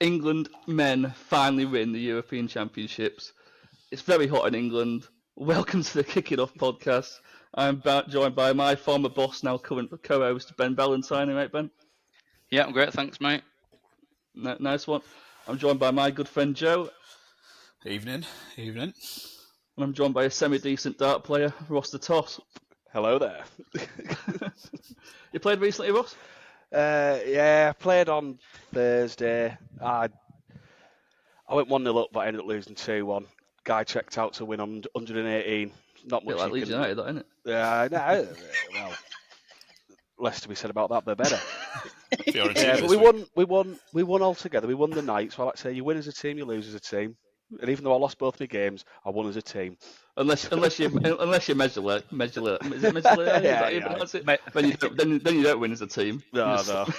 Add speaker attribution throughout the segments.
Speaker 1: England men finally win the European Championships. It's very hot in England. Welcome to the Kicking Off podcast. I'm joined by my former boss, now current co-host, Ben Ballantyne. Right, Ben?
Speaker 2: Yeah, I'm great, thanks, mate.
Speaker 1: Nice one. I'm joined by my good friend Joe.
Speaker 3: Evening.
Speaker 1: And I'm joined by a semi-decent dart player, Ross the Toss.
Speaker 4: Hello there.
Speaker 1: You played recently, Ross?
Speaker 4: Yeah, played on Thursday. I went 1-0 up, but I ended up losing 2-1. Guy checked out to win on 118. Not much.
Speaker 1: Bit like Leeds United, that, isn't it?
Speaker 4: Yeah, no, well, less to be said about that, but better.
Speaker 3: Yeah,
Speaker 4: but we won all together. We won the night. So I like to say, you win as a team, you lose as a team. And even though I lost both my games, I won as a team.
Speaker 1: Unless you measure is it measure?
Speaker 4: Yeah.
Speaker 1: Then you don't win as a team.
Speaker 4: No. To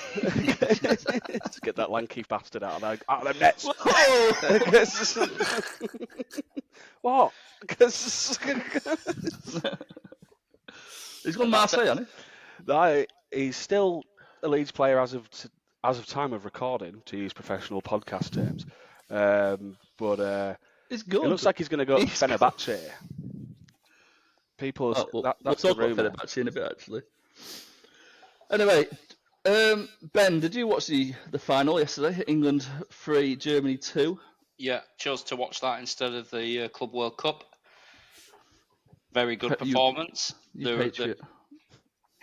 Speaker 4: get that lanky bastard out of them nets. What?
Speaker 1: He's gone Marseille, hasn't he?
Speaker 4: No, he's still a Leeds player as of time of recording, to use professional podcast terms. But
Speaker 1: it's good.
Speaker 4: It looks like he's going to go to Fenerbahce. We'll
Speaker 1: talk about Fenerbahce in a bit, actually. Anyway, Ben, did you watch the final yesterday? England 3, Germany 2.
Speaker 2: Yeah, chose to watch that instead of the Club World Cup. Very good performance.
Speaker 1: You patriot.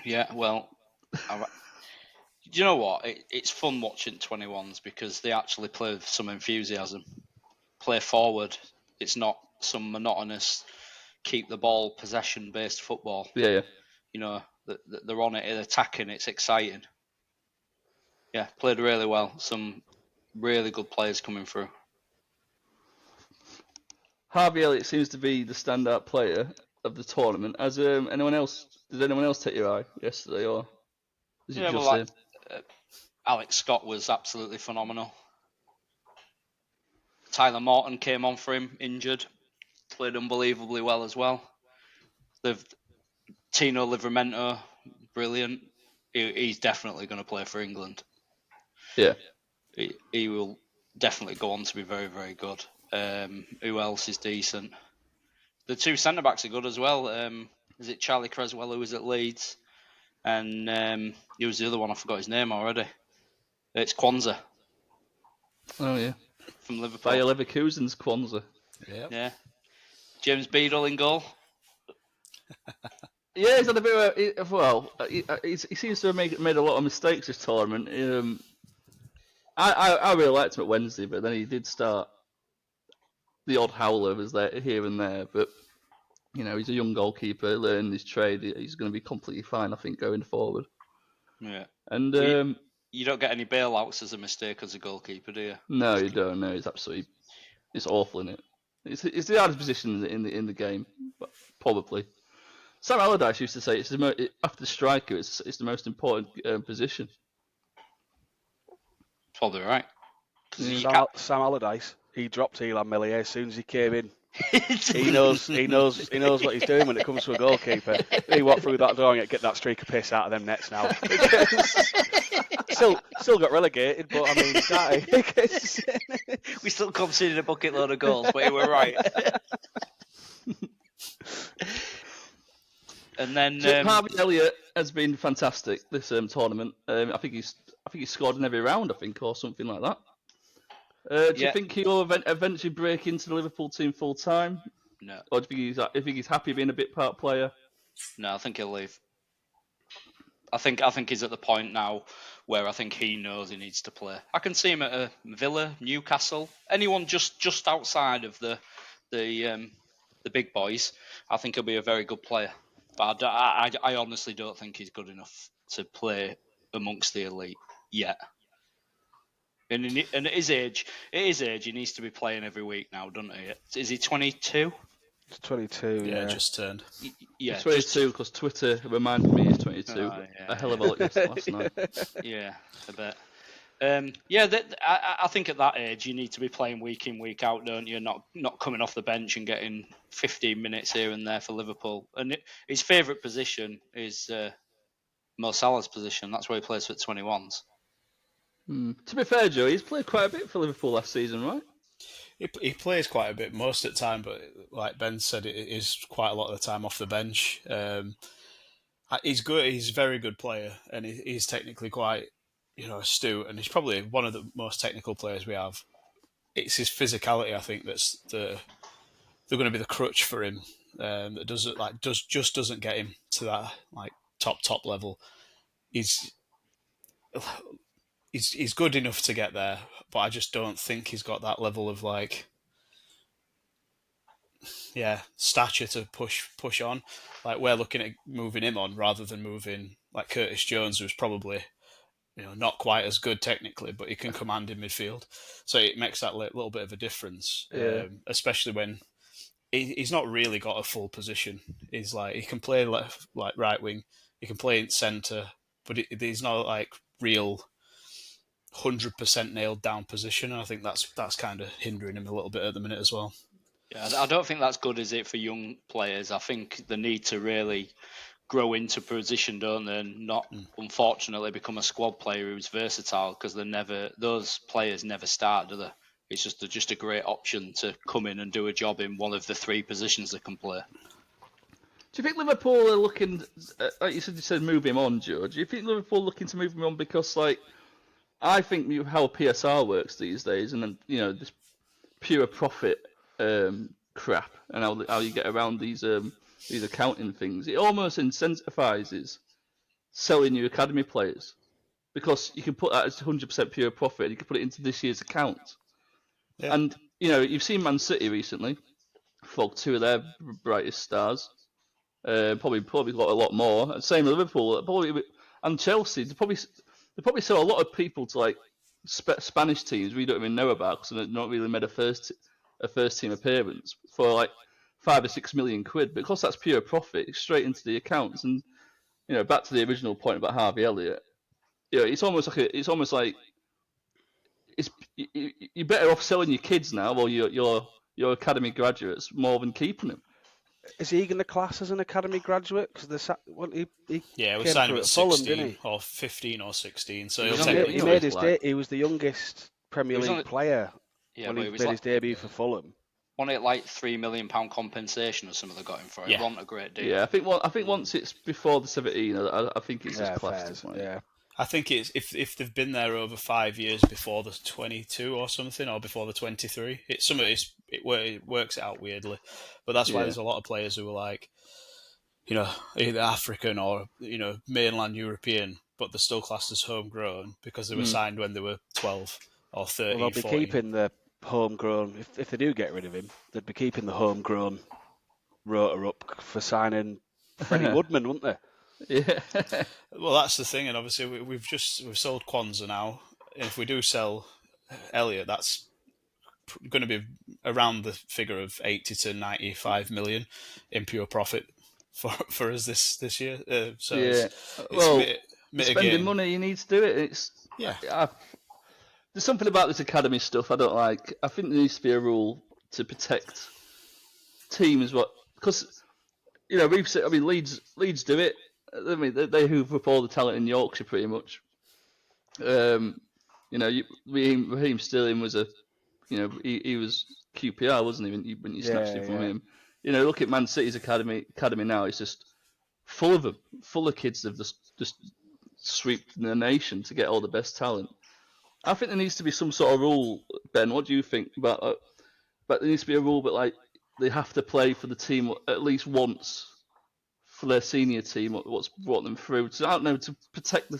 Speaker 2: Yeah, well, do you know what? It's fun watching 21s because they actually play with some enthusiasm. Play forward. It's not some monotonous, keep the ball, possession-based football.
Speaker 1: Yeah.
Speaker 2: You know, they're on it, they're attacking, it's exciting. Yeah, played really well. Some really good players coming through.
Speaker 1: Harvey Elliott seems to be the standout player of the tournament. Did anyone else take your eye yesterday, or is it just him?
Speaker 2: Alex Scott was absolutely phenomenal. Tyler Morton came on for him, injured. Played unbelievably well as well. Tino Livramento, brilliant. He's definitely going to play for England.
Speaker 1: Yeah.
Speaker 2: He will definitely go on to be very, very good. Who else is decent? The two centre-backs are good as well. Is it Charlie Creswell, who was at Leeds? And who was the other one? I forgot his name already. It's Kwanzaa.
Speaker 1: Oh, yeah.
Speaker 2: From Liverpool.
Speaker 1: Bayer Leverkusen's Kwanzaa.
Speaker 3: Yep.
Speaker 2: Yeah. James Beadle in goal.
Speaker 1: Yeah, he's had a bit of he seems to have made a lot of mistakes this tournament. I really liked him at Wednesday, but then he did start the odd howler was there here and there. But you know, he's a young goalkeeper, learning his trade. He's going to be completely fine, I think, going forward.
Speaker 2: Yeah.
Speaker 1: And
Speaker 2: you don't get any bailouts as a mistake as a goalkeeper, do you?
Speaker 1: No, you don't. No, it's awful, isn't it? It's the hardest position in the game, probably. Sam Allardyce used to say after the striker, it's the most important position.
Speaker 2: Probably right.
Speaker 4: Sam Allardyce, he dropped Elan Millier as soon as he came in. he knows what he's doing when it comes to a goalkeeper. He walked through that door and get that streak of piss out of them nets now. Still got relegated, but I mean,
Speaker 2: we still conceded a bucket load of goals, but you were right. And then
Speaker 1: Harvey Elliott has been fantastic this tournament. I think he's scored in every round, or something like that. Do you think he'll eventually break into the Liverpool team full time?
Speaker 2: No.
Speaker 1: Or do you think he's happy being a bit part player?
Speaker 2: No, I think he'll leave. I think he's at the point now where I think he knows he needs to play. I can see him at a Villa, Newcastle, anyone just outside of the big boys. I think he'll be a very good player. But I honestly don't think he's good enough to play amongst the elite yet. And at his age, he needs to be playing every week now, doesn't he? Is he 22?
Speaker 4: It's 22,
Speaker 3: yeah. Just turned.
Speaker 1: Yeah, 22 because Twitter reminded me he's 22.
Speaker 2: Yeah.
Speaker 1: A hell of a lot last night.
Speaker 2: Yeah, I bet. I think at that age you need to be playing week in, week out, don't you? Not coming off the bench and getting 15 minutes here and there for Liverpool. And his favourite position is Mo Salah's position. That's where he plays for 21s.
Speaker 1: To be fair, Joe, he's played quite a bit for Liverpool last season, right?
Speaker 3: He plays quite a bit most of the time, but like Ben said, it is quite a lot of the time off the bench. He's good. He's a very good player, and he's technically quite, astute, and he's probably one of the most technical players we have. It's his physicality, I think, that's they're going to be the crutch for him. That doesn't get him to that top level. He's good enough to get there, but I just don't think he's got that level of stature to push on. Like, we're looking at moving him on rather than moving like Curtis Jones, who's probably not quite as good technically, but he can command in midfield. So it makes that little bit of a difference, especially when he's not really got a full position. He's he can play left, right wing, he can play in centre, but he's not real 100% nailed down position. And I think that's kind of hindering him a little bit at the minute as well.
Speaker 2: Yeah, I don't think that's good, is it, for young players? I think they need to really grow into position, don't they, and not, unfortunately, become a squad player who's versatile, because those players never start, do they? It's just a great option to come in and do a job in one of the three positions they can play.
Speaker 1: Do you think Liverpool are looking, like you said, move him on, Joe? Do you think Liverpool are looking to move him on because, I think how PSR works these days, and then this pure profit crap, and how you get around these accounting things, it almost incentivizes selling your academy players, because you can put that as 100% pure profit. You can put it into this year's account, and you've seen Man City recently, for two of their brightest stars. Probably got a lot more. Same with Liverpool, and Chelsea. They probably sell a lot of people to Spanish teams we don't even know about, because they've not really made a first team appearance for 5 or 6 million quid. But because that's pure profit, it's straight into the accounts. And back to the original point about Harvey Elliott, it's almost like you're better off selling your kids now, or your academy graduates, more than keeping them.
Speaker 4: Is he going to class as an academy graduate? Because
Speaker 3: we
Speaker 4: came
Speaker 3: signed him
Speaker 4: through
Speaker 3: at
Speaker 4: Fulham,
Speaker 3: 16
Speaker 4: didn't he?
Speaker 3: or 15 or 16. So
Speaker 4: He made his he was the youngest Premier League player when he made his debut for Fulham.
Speaker 2: Wasn't it £3 million compensation or something they got him for? It wasn't a great deal.
Speaker 1: Yeah, I think once it's before the 17, I think it's just classed as
Speaker 3: I think it's if they've been there over 5 years before the 22 or something, or before the 23. It works out weirdly, but that's why there's a lot of players who are either African or mainland European, but they're still classed as homegrown because they were signed when they were 12 or 13.
Speaker 4: Well, they'll be
Speaker 3: 14.
Speaker 4: keeping the homegrown. If they do get rid of him, they'd be keeping the homegrown rota up for signing Freddie Woodman, wouldn't they?
Speaker 1: Yeah.
Speaker 3: Well, that's the thing, and obviously we've sold Kwanzaa now. If we do sell Elliott, that's going to be around the figure of 80 to 95 million in pure profit for us this year. It's
Speaker 1: spending money, you need to do it. There's something about this academy stuff I don't like. I think there needs to be a rule to protect teams, because Leeds do it. I mean, they hoover up all the talent in Yorkshire pretty much. Raheem Sterling was he was QPR, wasn't he? When you snatched it from him. Look at Man City's academy now. It's just full of them, full of kids that have just swept the nation to get all the best talent. I think there needs to be some sort of rule, Ben. What do you think about that? But there needs to be a rule, but they have to play for the team at least once for their senior team. What's brought them through? So I don't know, to protect the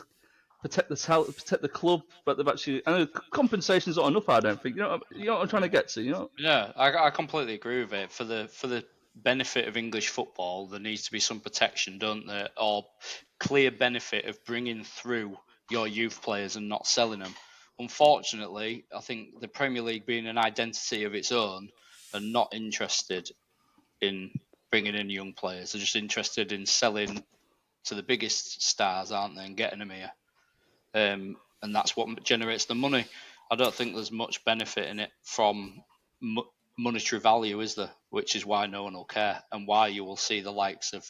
Speaker 1: talent, protect the club. But they've actually, I know compensation's not enough. I don't think. You know what I'm trying to get to.
Speaker 2: Yeah, I completely agree with it. For the benefit of English football, there needs to be some protection, don't there, or clear benefit of bringing through your youth players and not selling them. Unfortunately, I think the Premier League, being an identity of its own, are not interested in bringing in young players. They're just interested in selling to the biggest stars, aren't they, and getting them here. And that's what generates the money. I don't think there's much benefit in it from monetary value, is there? Which is why no one will care, and why you will see the likes of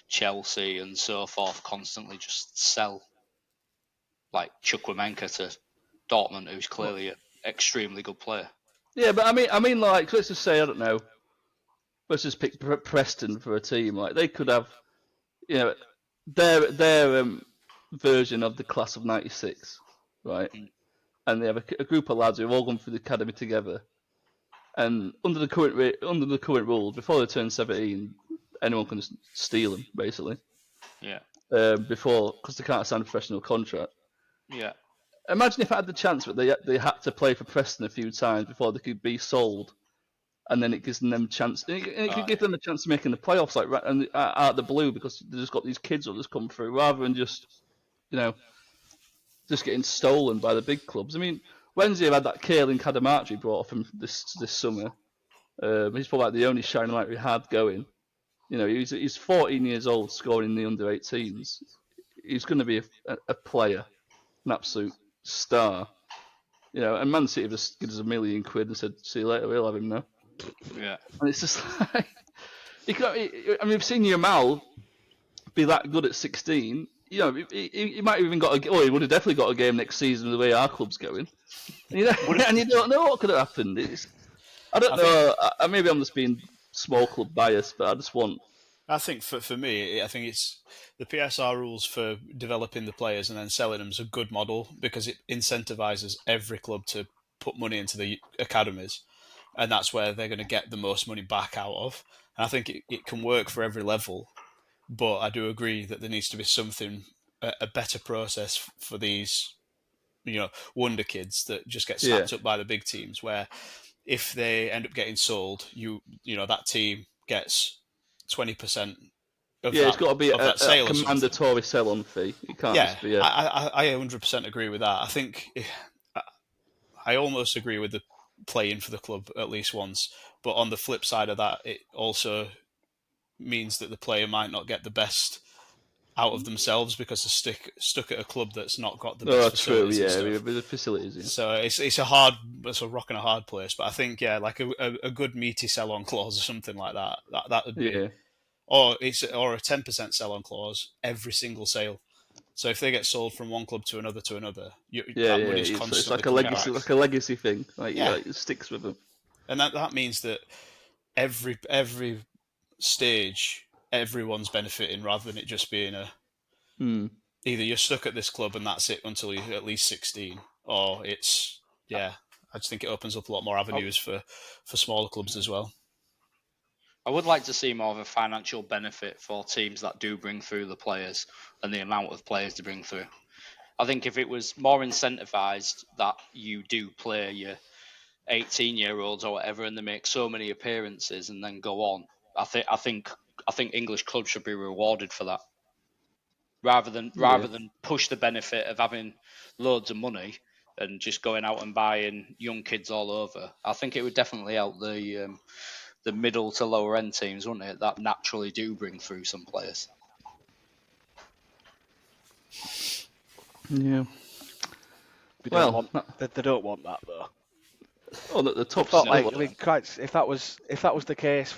Speaker 2: Chelsea and so forth constantly just sell, like Chukwuemeka to Dortmund, who's clearly an extremely good player.
Speaker 1: Yeah, but I mean, like, let's just say, I don't know, let's just pick Preston for a team. Like, they could have, you know, their version of the class of '96, right? And they have a group of lads who've all gone through the academy together. And under the current rules, before they turn 17, anyone can just steal them, basically.
Speaker 2: Yeah.
Speaker 1: Because they can't sign a professional contract.
Speaker 2: Yeah.
Speaker 1: Imagine if I had the chance, but they had to play for Preston a few times before they could be sold, and then it gives them a chance. It could give them a chance of making the playoffs, like and out of the blue, because they just got these kids who just come through, rather than just, just getting stolen by the big clubs. I mean, Wednesday had that Kaelin Kadamarchi brought off him this summer. He's probably like the only shining light we had going. He's 14 years old, scoring in the under 18s. He's going to be a player, an absolute star. And Man City just gives us £1 million and said, "See you later, we'll have him now."
Speaker 2: Yeah.
Speaker 1: And it's just like, we've seen Yamal be that good at 16. He might have even he would have definitely got a game next season the way our club's going. And you don't know what could have happened. I don't know. Maybe I'm just being small club biased, but I just want.
Speaker 3: I think for me, I think it's the PSR rules for developing the players and then selling them is a good model because it incentivizes every club to put money into the academies, and that's where they're going to get the most money back out of. And I think it can work for every level, but I do agree that there needs to be a better process for these, wonder kids that just get snapped up by the big teams. Where if they end up getting sold, that team gets 20% of that.
Speaker 1: It's got to be a mandatory sell-on fee. It can't just be
Speaker 3: I 100% agree with that. I think I almost agree with the playing for the club at least once. But on the flip side of that, it also means that the player might not get the best out of themselves because they're stuck at a club that's not got the best facilities.
Speaker 1: True, the facilities. Yeah.
Speaker 3: So it's a rock and a hard place. But I think like a good meaty sell-on clause or something like that. That would be, or a 10% sell-on clause every single sale. So if they get sold from one club to another, that money's constantly
Speaker 1: it's like a legacy thing. It sticks with them.
Speaker 3: And that means that every stage, everyone's benefiting rather than it just being either you're stuck at this club and that's it until you're at least 16, or it's I just think it opens up a lot more avenues for smaller clubs as well.
Speaker 2: I would like to see more of a financial benefit for teams that do bring through the players and the amount of players to bring through. I think if it was more incentivised that you do play your 18-year-olds or whatever and they make so many appearances and then go on, I think English clubs should be rewarded for that, rather than push the benefit of having loads of money and just going out and buying young kids all over. I think it would definitely help the middle to lower end teams, wouldn't it? That naturally do bring through some players.
Speaker 1: Yeah.
Speaker 4: They don't want that though.
Speaker 1: Oh, the top.
Speaker 4: If that was the case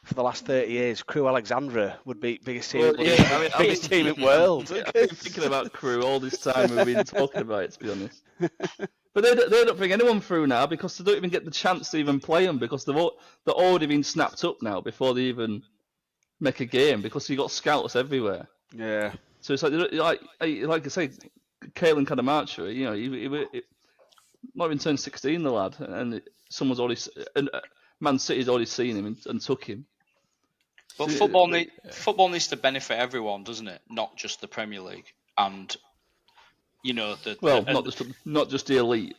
Speaker 4: for the last 30 years, Crew Alexandra would be biggest team, biggest team in the world.
Speaker 1: I've been thinking about Crew all this time we've been talking about it, to be honest. But they don't bring anyone through now because they don't even get the chance to even play them because they're already been snapped up now before they even make a game because you got scouts everywhere.
Speaker 4: Yeah.
Speaker 1: So it's like I say, Kaelin Kadamarchi, he not even turned 16, the lad, and someone's already, Man City's already seen him and took him.
Speaker 2: But football needs to benefit everyone, doesn't it? Not just the Premier League and.
Speaker 1: Not just the elite.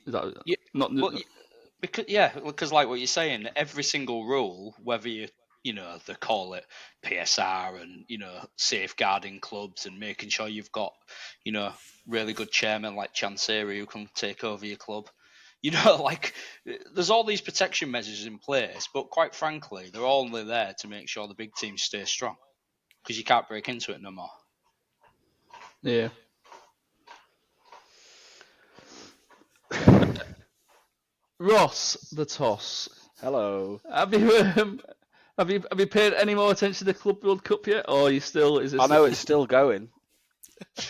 Speaker 2: Because like what you're saying, every single rule, whether they call it PSR and safeguarding clubs and making sure you've got really good chairmen like Chansiri who can take over your club. There's all these protection measures in place, but quite frankly, they're only there to make sure the big teams stay strong because you can't break into it no more.
Speaker 1: Yeah. Ross, the toss.
Speaker 4: Hello.
Speaker 1: Have you paid any more attention to the Club World Cup yet, or are you still?
Speaker 4: I know it's still going.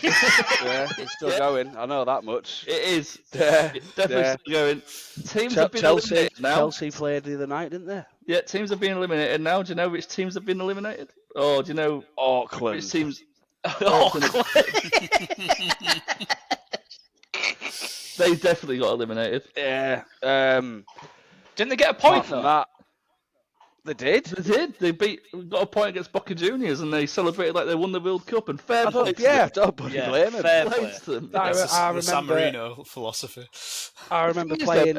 Speaker 4: Yeah, it's still going. I know that much.
Speaker 1: It is.
Speaker 4: Yeah,
Speaker 1: It's definitely
Speaker 4: yeah.
Speaker 1: still going. Teams have been
Speaker 4: Chelsea
Speaker 1: eliminated now.
Speaker 4: Chelsea played the other night, didn't they?
Speaker 1: Yeah, teams have been eliminated now. Do you know which teams have been eliminated? Or do you know which
Speaker 4: Auckland.
Speaker 1: teams?
Speaker 2: Auckland.
Speaker 1: They definitely got eliminated.
Speaker 4: Yeah.
Speaker 2: Didn't they get a point
Speaker 4: Apart from
Speaker 2: though?
Speaker 4: that, they did.
Speaker 1: They did. They got a point against Boca Juniors, and they celebrated like they won the World Cup. And fair
Speaker 4: I
Speaker 1: play
Speaker 4: don't,
Speaker 1: to
Speaker 4: yeah,
Speaker 1: them.
Speaker 4: don't bloody
Speaker 2: Yeah,
Speaker 4: blame them.
Speaker 2: fair
Speaker 1: Play
Speaker 2: play.
Speaker 1: to them.
Speaker 3: That's
Speaker 4: I
Speaker 3: the San
Speaker 4: remember.
Speaker 3: Marino philosophy.
Speaker 4: I remember
Speaker 1: thing is,
Speaker 4: playing.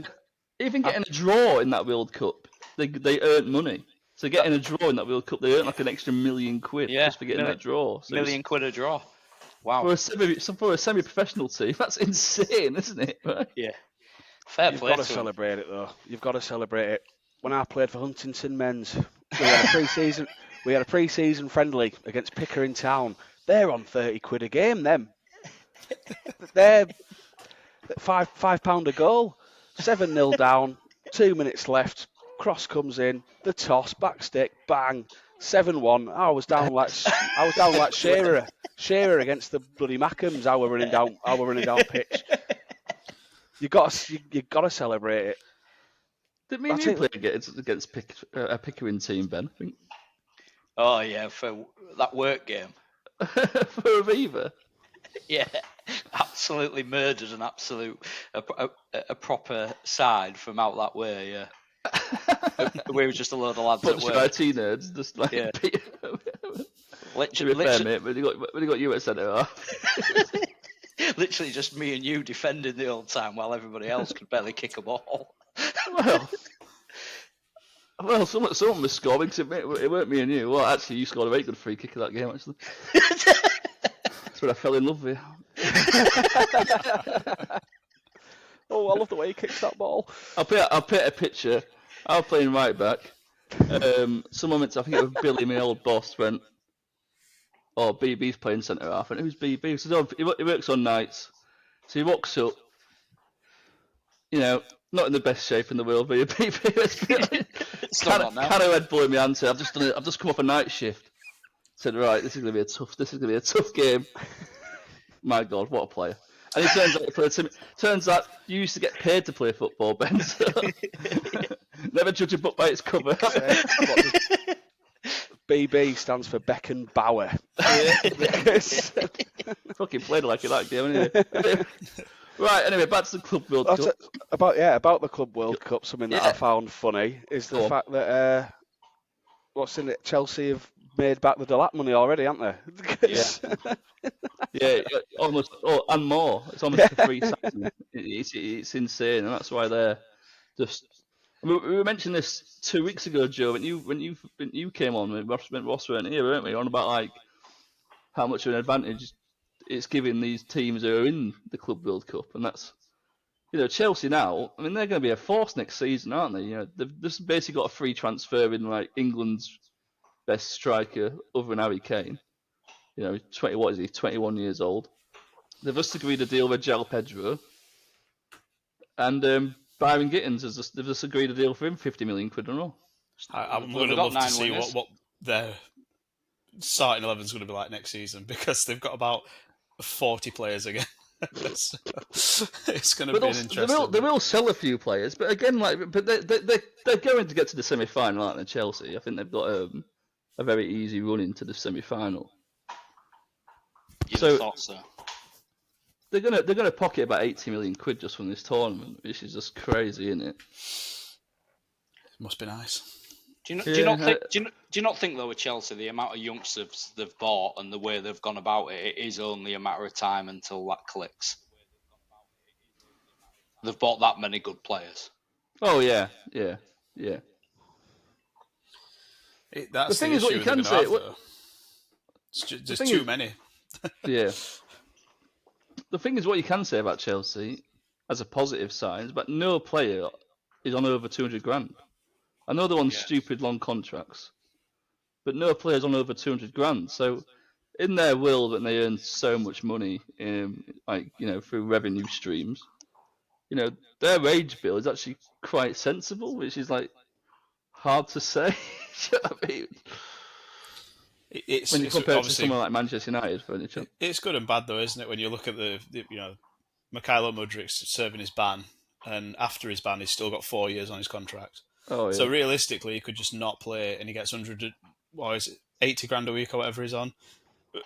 Speaker 1: Even getting a draw in that World Cup, they earned money. So getting a draw in that World Cup, they earned like an extra £1 million
Speaker 2: Yeah,
Speaker 1: just for getting that draw. So
Speaker 2: £1 million a draw. Wow.
Speaker 1: for a semi-professional team, that's insane, isn't it? Right?
Speaker 2: Yeah. Fair
Speaker 4: You've
Speaker 2: play
Speaker 4: got to
Speaker 2: to him.
Speaker 4: celebrate it though. You've got to celebrate it. When I played for Huntington Men's, we had a pre-season. We had a pre-season friendly against Pickering Town. They're on £30 a game. Them. They're £5 a goal. 7-0 down. 2 minutes left. Cross comes in. The toss, back stick, bang. 7-1. I was down like Shearer against the bloody Mackhams. I were running down pitch. You got to celebrate it.
Speaker 1: Did me and you play against a Pickering team, Ben? I think.
Speaker 2: Oh yeah, for that work game.
Speaker 1: For Aviva.
Speaker 2: Yeah, absolutely murdered an a proper side from out that way. Yeah, we were just a load of lads
Speaker 1: Bunch
Speaker 2: at
Speaker 1: of
Speaker 2: work.
Speaker 1: IT nerds, just like.
Speaker 2: Yeah.
Speaker 1: To be fair, mate, when they got you at centre half.
Speaker 2: Literally just me and you defending the whole time while everybody else could barely kick a ball.
Speaker 1: Well, someone was scoring. Cause it weren't me and you. Well, actually, you scored a very good free kick in that game. Actually, that's when I fell in love with you.
Speaker 4: Oh, I love the way he kicks that ball.
Speaker 1: I'll paint a picture. I was playing right back. Someone went to, I think it was Billy, my old boss, went, "Oh, BB's playing centre half." And it was BB. He says, "Oh, he works on nights." So he walks up. You know, not in the best shape in the world, but BB. Kind of headbutting me and said, I've just come off a night shift. Said, right, this is gonna be a tough game. My God, what a player! And it turns out you used to get paid to play football, Ben. So never judge a book by its cover.
Speaker 4: BB stands for Beckenbauer.
Speaker 1: Fucking played like it that game, anyway. Right, anyway, back to the Club World Cup.
Speaker 4: About the Club World Cup, something that I found funny is the fact that what's in it? Chelsea have made back the Delat money already, haven't they?
Speaker 1: Yeah, almost, and more. It's almost a free season. It's insane, and that's why they're just. I mean, we mentioned this 2 weeks ago, Joe, when you came on, when Ross weren't here, weren't we? On about like how much of an advantage it's giving these teams who are in the Club World Cup, and that's, you know, Chelsea now. I mean, they're going to be a force next season, aren't they? You know, they've just basically got a free transfer in like England's best striker, other than Harry Kane. You know, 21 years old. They've just agreed a deal with João Pedro, and Byron Gittins they've just agreed a deal for him, £50 million in a row.
Speaker 3: I'm going to love to see what their starting 11 is going to be like next season, because they've got about 40 players again. It's going to be an interesting.
Speaker 1: They will sell a few players, but again, they're going to get to the semi-final, aren't they? Chelsea. I think they've got a very easy run into the semi-final.
Speaker 2: Thought so.
Speaker 1: They're gonna pocket about £80 million just from this tournament, which is just crazy, isn't it?
Speaker 3: Must be nice.
Speaker 2: Do you not think though with Chelsea, the amount of youngsters they've bought and the way they've gone about it, it is only a matter of time until that clicks. They've bought that many good players.
Speaker 1: Oh yeah.
Speaker 3: That's the
Speaker 1: thing is, what you can say,
Speaker 3: there's too many.
Speaker 1: Yeah. The thing is, what you can say about Chelsea as a positive sign is that no player is on over 200 grand. I know they're on stupid long contracts, but no player's on over 200 grand. So, in their world, that they earn so much money, through revenue streams, you know, their wage bill is actually quite sensible, which is like hard to say. You know what I mean?
Speaker 3: It's
Speaker 1: when you compare it to
Speaker 3: obviously
Speaker 1: someone like Manchester United, for any chance.
Speaker 3: it's good and bad though, isn't it? When you look at the Mikhailo Mudryk serving his ban, and after his ban, he's still got 4 years on his contract.
Speaker 1: Oh, yeah.
Speaker 3: So realistically, he could just not play, and he gets 80 grand a week or whatever he's on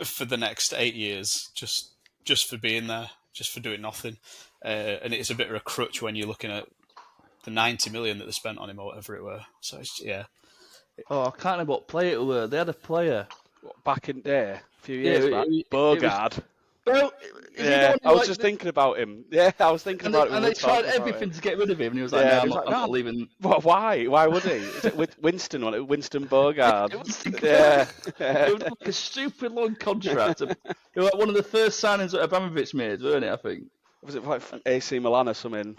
Speaker 3: for the next 8 years, just for being there, just for doing nothing. And it's a bit of a crutch when you're looking at the 90 million that they spent on him or whatever it were. So it's, yeah.
Speaker 1: Oh, I can't remember what player it were. They had a player.
Speaker 4: Back in there, a few years back,
Speaker 1: it
Speaker 4: Bogard.
Speaker 1: Well,
Speaker 4: Yeah, I was just thinking about him. Yeah, I was thinking about him.
Speaker 1: And they tried everything to get rid of him, and he was like,
Speaker 4: Yeah,
Speaker 1: "No, I'm not leaving."
Speaker 4: Why? Why would he? Is it Winston? Winston Bogard?
Speaker 1: It was
Speaker 4: Yeah.
Speaker 1: it was like a stupid long contract. It was like one of the first signings that Abramovich made, weren't it? I think.
Speaker 4: Was it like AC Milan or something?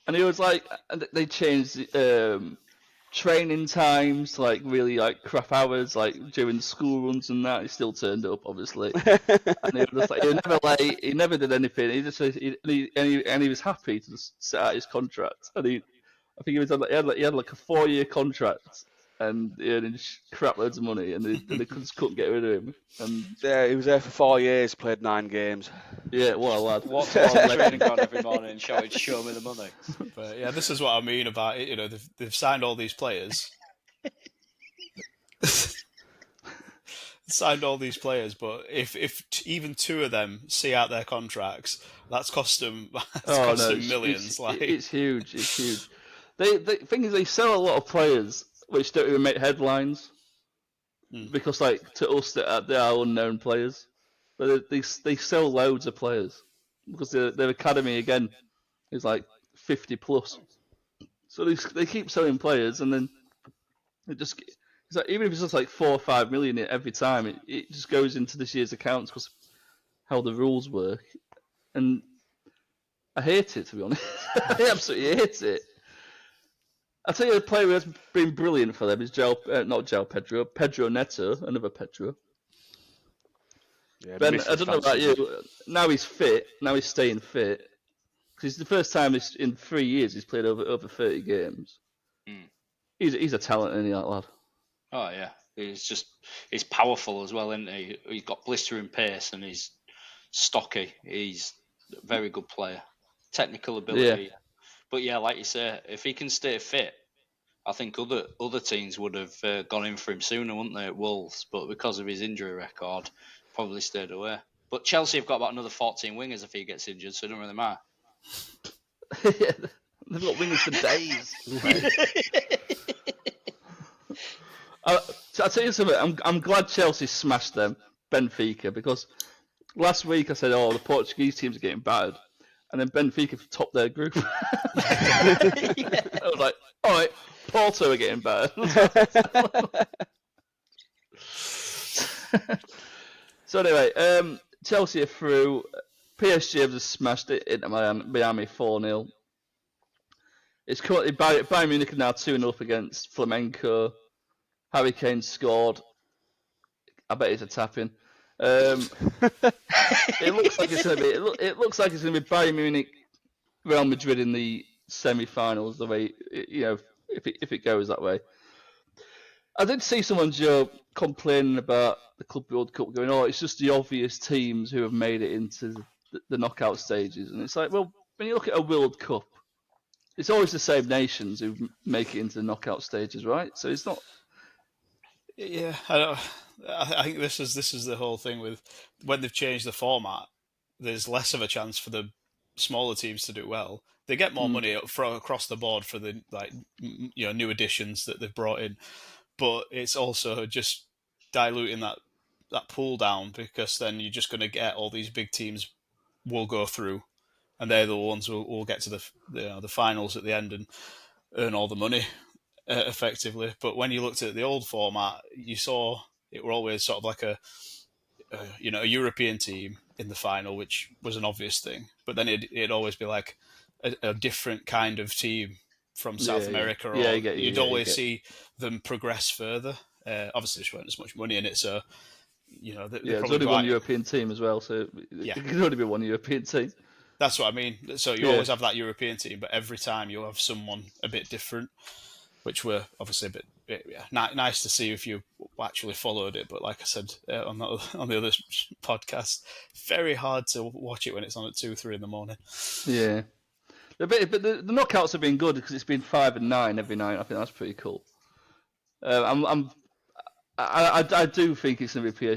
Speaker 1: And he was like, they changed training times to like really like crap hours, like during school runs and that. He still turned up, obviously. And he was like, he was never late. He never did anything. He was happy to just set out his contract. And I think he had like a 4-year contract, and he earned crap loads of money, and they just couldn't get rid of him. And
Speaker 4: Yeah, he was there for 4 years, played 9 games.
Speaker 1: yeah, what a lad!
Speaker 2: Walked along the training ground every morning and shouted, "Show me the money."
Speaker 3: But yeah, this is what I mean about it. They've signed all these players. Signed all these players, but if even 2 of them see out their contracts, that's cost them millions.
Speaker 1: It's huge. It's huge. The thing is, they sell a lot of players which don't even make headlines because, like, to us, they are unknown players. But they sell loads of players because their academy again is like 50 plus. So they keep selling players, and then it's like, even if it's just like 4 or 5 million every time, it just goes into this year's accounts because how the rules work. And I hate it, to be honest. I absolutely hate it. I'll tell you, a player who has been brilliant for them is Pedro Neto, another Pedro.
Speaker 4: Yeah,
Speaker 1: Ben, I don't know about you. Now he's fit. Now he's staying fit. Because it's the first time in 3 years he's played over 30 games.
Speaker 2: Mm.
Speaker 1: He's a talent, isn't he, that lad?
Speaker 2: Oh yeah, he's powerful as well, isn't he? He's got blistering pace and he's stocky. He's a very good player, technical ability.
Speaker 1: Yeah.
Speaker 2: But yeah, like you say, if he can stay fit, I think other teams would have gone in for him sooner, wouldn't they, at Wolves? But because of his injury record, probably stayed away. But Chelsea have got about another 14 wingers if he gets injured, so it doesn't really matter.
Speaker 1: Yeah, they've got wingers for days. So I'll tell you something. I'm glad Chelsea smashed them, Benfica, because last week I said, "Oh, the Portuguese teams are getting battered," and then Benfica topped their group. I was like, "All right, Porto are getting battered." So anyway, Chelsea are through. PSG have just smashed it into Miami 4-0. It's currently Bayern Munich are now 2-0 up against Flamenco. Harry Kane scored. I bet it's a tap-in. It looks like it's going to be. It looks like it's going to be Bayern Munich, Real Madrid in the semi-finals. The way if it goes that way. I did see someone, Joe, complaining about the Club World Cup, going, "Oh, it's just the obvious teams who have made it into the knockout stages." And it's like, well, when you look at a World Cup, it's always the same nations who make it into the knockout stages, right? So it's not.
Speaker 3: Yeah, I think this is the whole thing with when they've changed the format. There's less of a chance for the smaller teams to do well. They get more money across the board for the new additions that they've brought in, but it's also just diluting that pool down, because then you're just going to get all these big teams will go through, and they're the ones who will get to the finals at the end and earn all the money. Effectively, but when you looked at the old format, you saw it were always sort of like a European team in the final, which was an obvious thing. But then it'd always be like a different kind of team from South America, or you'd always see them progress further. Obviously, there weren't as much money in it, so
Speaker 1: there's only one European team as well, so it can only be one European team.
Speaker 3: That's what I mean. So you always have that European team, but every time you'll have someone a bit different. which were obviously a bit nice to see if you actually followed it. But like I said on the other podcast, very hard to watch it when it's on at 2-3 in the morning.
Speaker 1: Yeah. But the knockouts have been good because it's been 5 and 9 every night. I think that's pretty cool. I do think it's going to be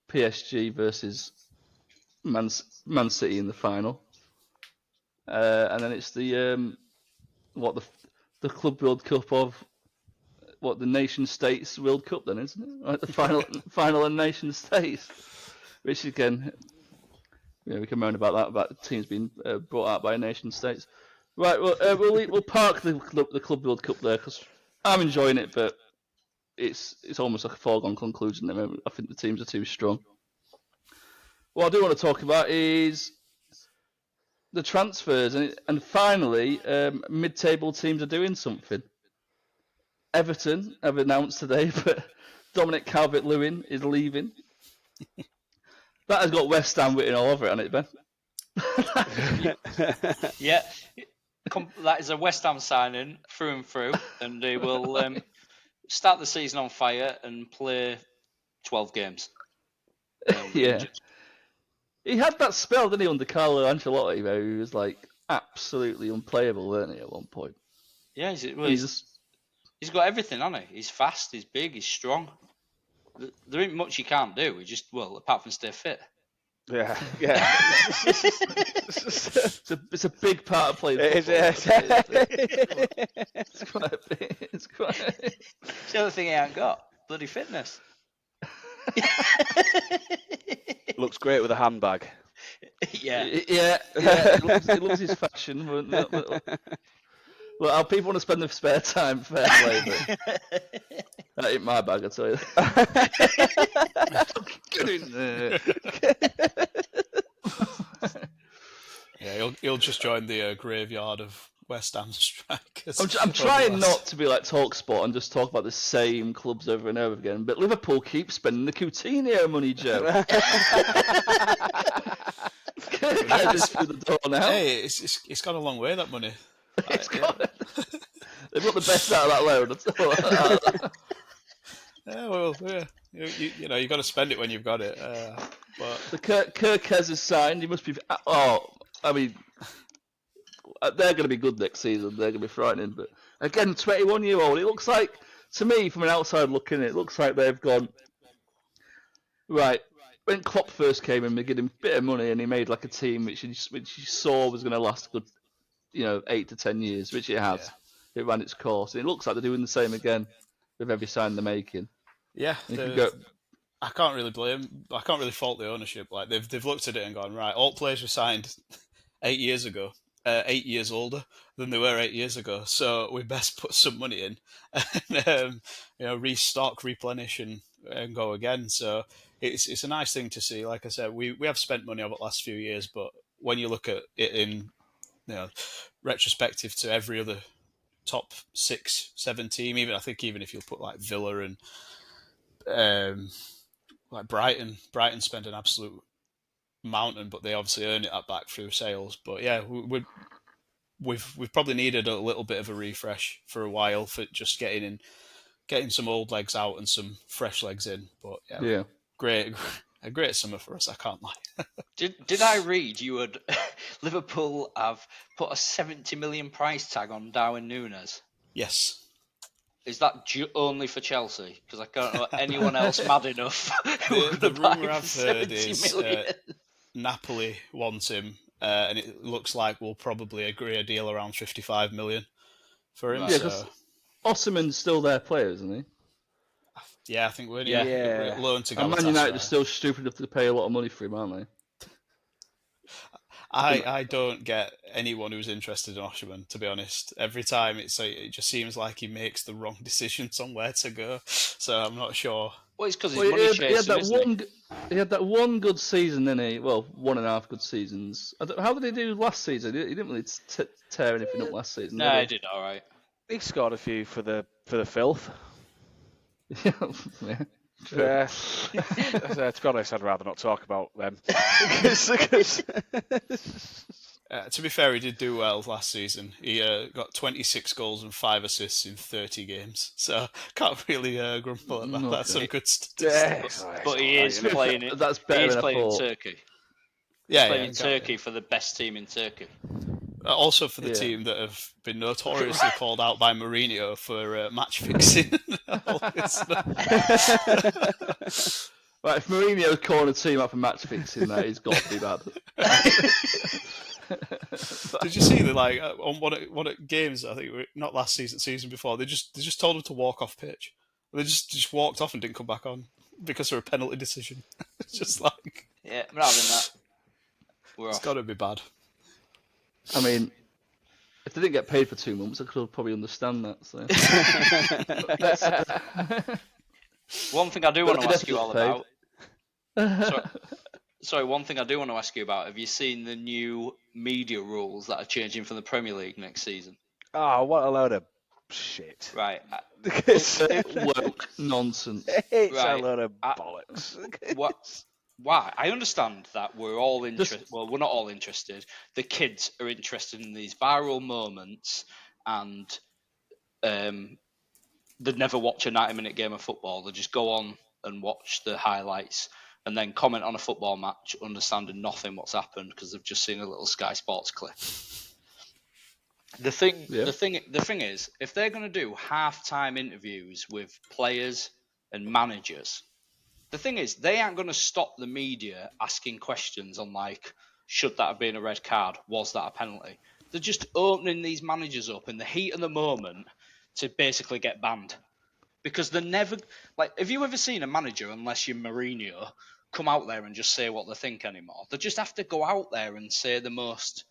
Speaker 1: PSG versus Man City in the final, and then it's the Club World Cup of the Nation States World Cup, then, isn't it? Like the final of Nation States, which again, we can moan about the teams being brought out by nation states. Right, well, we'll park the Club World Cup there because I'm enjoying it, but it's almost like a foregone conclusion at the moment. I think the teams are too strong. What I do want to talk about is the transfers, and finally, mid-table teams are doing something. Everton have announced today that Dominic Calvert-Lewin is leaving. That has got West Ham written all over it, hasn't it, Ben?
Speaker 2: Yeah, that is a West Ham signing through and through, and they will start the season on fire and play 12 games.
Speaker 1: Yeah. He had that spell, didn't he, under Carlo Ancelotti, where he was like absolutely unplayable, weren't he, at one point?
Speaker 2: Yeah, he's got everything, hasn't he? He's fast, he's big, he's strong. There ain't much he can't do. He just, apart from stay fit.
Speaker 4: Yeah.
Speaker 1: It's a big part of playing football. It's quite a bit. It's
Speaker 2: the other thing he ain't got. Bloody fitness.
Speaker 4: Looks great with a handbag.
Speaker 2: Yeah.
Speaker 1: It loves his fashion. Well, how people want to spend their spare time, fair play, but that ain't my bag, I tell you. Get in there.
Speaker 3: Yeah, he'll just join the graveyard of West Ham strikers.
Speaker 1: I'm trying not to be like TalkSport and just talk about the same clubs over and over again, but Liverpool keeps spending the Coutinho money, Joe. Just through the door now.
Speaker 3: Hey, it's gone a long way, that money.
Speaker 1: They've got the best out of that loan.
Speaker 3: You know, you've got to spend it when you've got it. But
Speaker 1: the Kirkez is signed. He must be. I mean, they're going to be good next season. They're going to be frightening. But again, 21-year-old. It looks like, to me, from an outside looking, it looks like they've gone right. When Klopp first came in, they gave him a bit of money, and he made like a team which he saw was going to last a good, 8 to 10 years, which it has. Yeah. It ran its course. And it looks like they're doing the same again with every sign they're making.
Speaker 3: Yeah, I can't really fault the ownership. Like they've looked at it and gone, right, all players were signed 8 years ago, 8 years older than they were 8 years ago. So we best put some money in and restock, replenish, and go again. So it's a nice thing to see. Like I said, we have spent money over the last few years, but when you look at it in retrospective to every other top 6-7 team, even if you put like Villa and like Brighton spend an absolute mountain, but they obviously earn it back through sales. But yeah, we've probably needed a little bit of a refresh for a while for just getting some old legs out and some fresh legs in. But yeah. A great summer for us, I can't lie.
Speaker 2: Did I read you would Liverpool have put a 70 million price tag on Darwin Núñez?
Speaker 3: Yes.
Speaker 2: Is that only for Chelsea? Because I don't know anyone else mad enough.
Speaker 3: The rumour I've heard is Napoli wants him, and it looks like we'll probably agree a deal around 55 million for him.
Speaker 1: Yeah, because Osimhen's still their player, isn't he?
Speaker 3: Yeah, I think we're loan to Galatasaray.
Speaker 1: And Man United are still stupid enough to pay a lot of money for him, aren't they?
Speaker 3: I don't get anyone who's interested in Osimhen, to be honest. Every time it just seems like he makes the wrong decisions on where to go. So I'm not sure.
Speaker 2: Well, it's because he's money chasing,
Speaker 1: he had that one good season, didn't he? Well, 1.5 good seasons. How did he do last season? He didn't really tear anything up last season.
Speaker 2: No, he did all right.
Speaker 4: He scored a few for the filth.
Speaker 1: Yeah.
Speaker 4: To be honest, I'd rather not talk about them.
Speaker 3: To be fair, he did do well last season. He got 26 goals and 5 assists in 30 games. So can't really grumble at that.
Speaker 1: Okay.
Speaker 3: That's some good
Speaker 4: Yeah,
Speaker 3: statistics.
Speaker 2: But he is playing it.
Speaker 1: That's better
Speaker 2: He is
Speaker 1: than I
Speaker 2: playing in
Speaker 1: thought.
Speaker 2: Turkey.
Speaker 3: Yeah,
Speaker 2: Playing in
Speaker 3: exactly.
Speaker 2: Turkey for the best team in Turkey.
Speaker 3: Also for the
Speaker 1: Yeah.
Speaker 3: team that have been notoriously called out by Mourinho for match fixing.
Speaker 1: Right, if Mourinho's calling a team up for match fixing, that he's got to be bad.
Speaker 3: Did you see that? Like on one of games, I think not last season before, they just told him to walk off pitch. They just walked off and didn't come back on because of a penalty decision. It's just like,
Speaker 2: Yeah, I'm not having that. We're
Speaker 3: it's
Speaker 2: off.
Speaker 3: got to be bad.
Speaker 1: I mean, if they didn't get paid for 2 months, I could probably understand that. So.
Speaker 2: One thing I do want to ask you all
Speaker 1: definitely
Speaker 2: about. Sorry, one thing I do want to ask you about. Have you seen the new media rules that are changing for the Premier League next season?
Speaker 4: Oh, what a load of shit.
Speaker 2: Right.
Speaker 1: Woke nonsense.
Speaker 4: It's
Speaker 2: Right.
Speaker 4: a load of bollocks.
Speaker 2: What? Why? I understand that we're all interested. Well, we're not all interested. The kids are interested in these viral moments, and they'd never watch a 90-minute game of football. They just go on and watch the highlights and then comment on a football match, understanding nothing what's happened because they've just seen a little Sky Sports clip. The thing is, if they're going to do half-time interviews with players and managers, the thing is, they aren't going to stop the media asking questions on like, should that have been a red card? Was that a penalty? They're just opening these managers up in the heat of the moment to basically get banned. Because they're never... Like, have you ever seen a manager, unless you're Mourinho, come out there and just say what they think anymore? They just have to go out there and say the most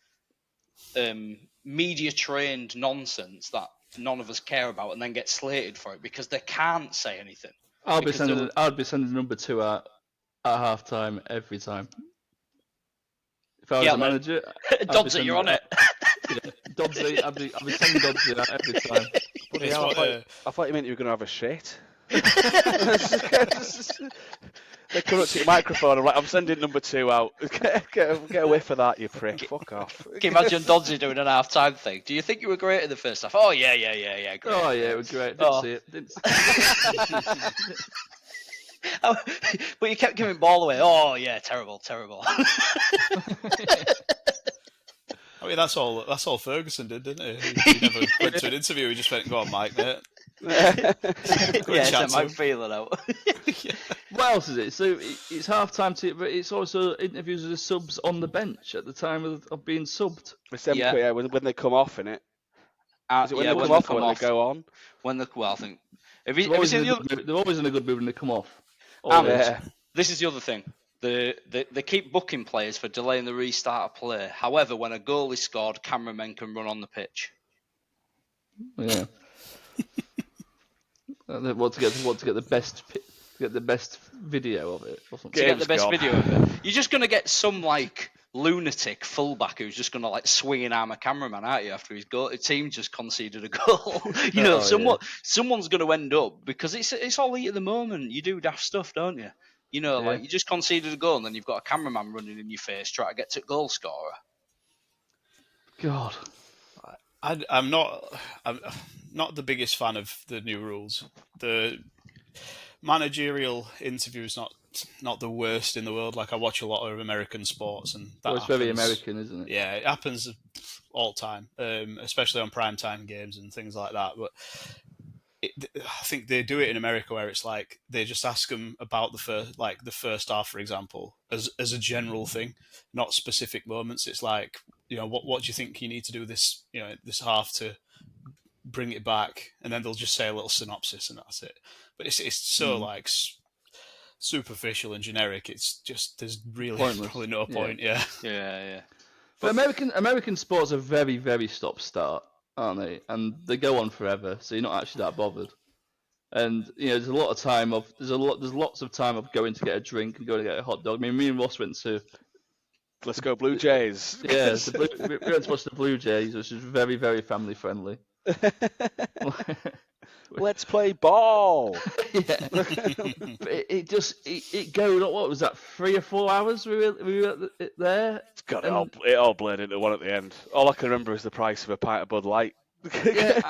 Speaker 2: media-trained nonsense that none of us care about and then get slated for it because they can't say anything.
Speaker 1: I'd be sending number 2 out at half time every time. If I was a manager,
Speaker 2: Dodsy, you're on it.
Speaker 1: Dodsy, I'd be sending Dodsy out every time.
Speaker 4: I thought you meant you were going to have a shit. They come up to your microphone. I'm like, I'm sending number 2 out. Get away for that, you prick. Fuck off.
Speaker 2: Can you imagine Dodsy doing an half-time thing? Do you think you were great in the first half? Oh, yeah, great.
Speaker 1: Oh, yeah, it was great. Didn't see it.
Speaker 2: But you kept giving ball away. Oh, yeah, terrible.
Speaker 3: I mean, that's all Ferguson did, didn't he? He never went to an interview. He just went, "Go on, Mike, mate."
Speaker 2: Yeah, it's Mike feeling out.
Speaker 1: What else is it? So it's half time, but it's also interviews with the subs on the bench at the time of being subbed.
Speaker 4: When they come off, innit? Is it when they come off or when they go on?
Speaker 2: I think.
Speaker 1: They're always in a good mood when they come off.
Speaker 2: This is the other thing. They keep booking players for delaying the restart of play. However, when a goal is scored, cameramen can run on the pitch.
Speaker 1: Yeah. They want to get the best video of it or something.
Speaker 2: To get the best video of it. You're just gonna get some like lunatic fullback who's just gonna like swing an arm a cameraman at you after his team just conceded a goal. Someone's gonna end up because it's all heat at the moment. You do daft stuff, don't you? Like you just conceded a goal and then you've got a cameraman running in your face trying to get to goal scorer.
Speaker 1: God.
Speaker 3: I'm not the biggest fan of the new rules. The managerial interview is not the worst in the world. Like I watch a lot of American sports, and
Speaker 1: it's very American, isn't it?
Speaker 3: Yeah, it happens all the time, especially on primetime games and things like that. But I think they do it in America where it's like they just ask them about the first half, for example, as a general thing, not specific moments. It's like, what do you think you need to do this half to bring it back? And then they'll just say a little synopsis and that's it. But it's so like superficial and generic. It's just there's really probably no point. Yeah.
Speaker 1: But American sports are very, very stop-start, aren't they? And they go on forever, so you're not actually that bothered. And there's lots of time of going to get a drink and going to get a hot dog. I mean, me and Ross went to.
Speaker 4: Let's go Blue Jays.
Speaker 1: Yeah, we went to watch the Blue Jays, which is very, very family friendly.
Speaker 4: Let's play ball.
Speaker 1: Yeah. But it goes. What was that? 3 or 4 hours we were there.
Speaker 4: It's got it all blurred into one at the end. All I can remember is the price of a pint of Bud Light.
Speaker 1: Yeah,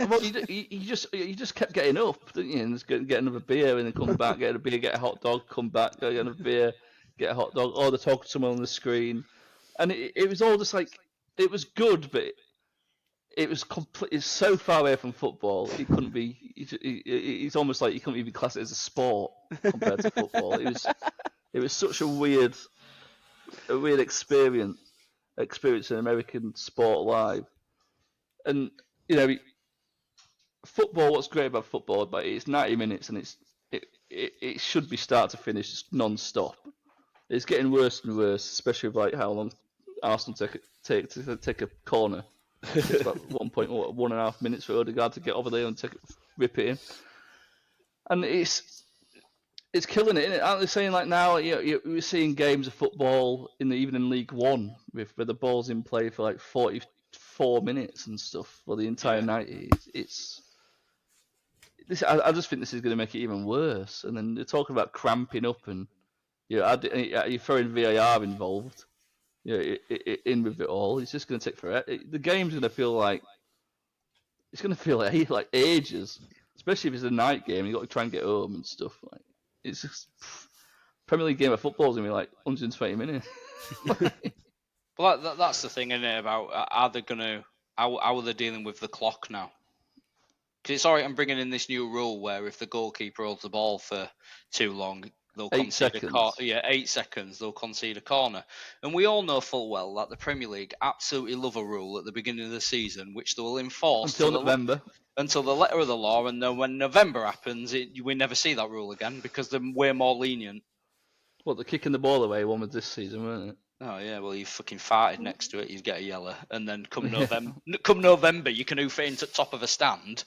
Speaker 1: well, you just kept getting up, didn't you? And just get another beer, and then come back, get a beer, get a hot dog, come back, get another beer, get a hot dog, or they're talking to someone on the screen, and it was all just like it was good, but it was complete. It's so far away from football. It couldn't be. It's almost like you couldn't even class it as a sport compared to football. It was such a weird experiencing American sport live. And football. What's great about football? But it's 90 minutes, and it should be start to finish non-stop. It's getting worse and worse, especially with like how long Arsenal take a corner. It's about 1.5 minutes for Odegaard to get over there and rip it in, and it's killing it, isn't it? Aren't they saying like now we're seeing games of football even in League One where the ball's in play for like 44 minutes and stuff for the entire 90. I just think this is going to make it even worse. And then they're talking about cramping up and you're throwing VAR involved. In with it all, it's just going to take forever. The game's going to feel like like ages, especially if it's a night game. You got to try and get home and stuff. Like it's just Premier League game of football is going to be like 120 minutes.
Speaker 2: Well, that's the thing, isn't it? About how are they dealing with the clock now? Because it's alright, I'm bringing in this new rule where if the goalkeeper holds the ball for too long, they'll concede 8 seconds. They'll concede a corner, and we all know full well that the Premier League absolutely love a rule at the beginning of the season, which they will enforce
Speaker 1: until November,
Speaker 2: until the letter of the law, and then when November happens, we never see that rule again because they're way more lenient.
Speaker 1: What, they're kicking the ball away one was this season, weren't it?
Speaker 2: Oh yeah, well you fucking farted next to it, you'd get a yellow, and then come November, you can hoof it into the top of a stand,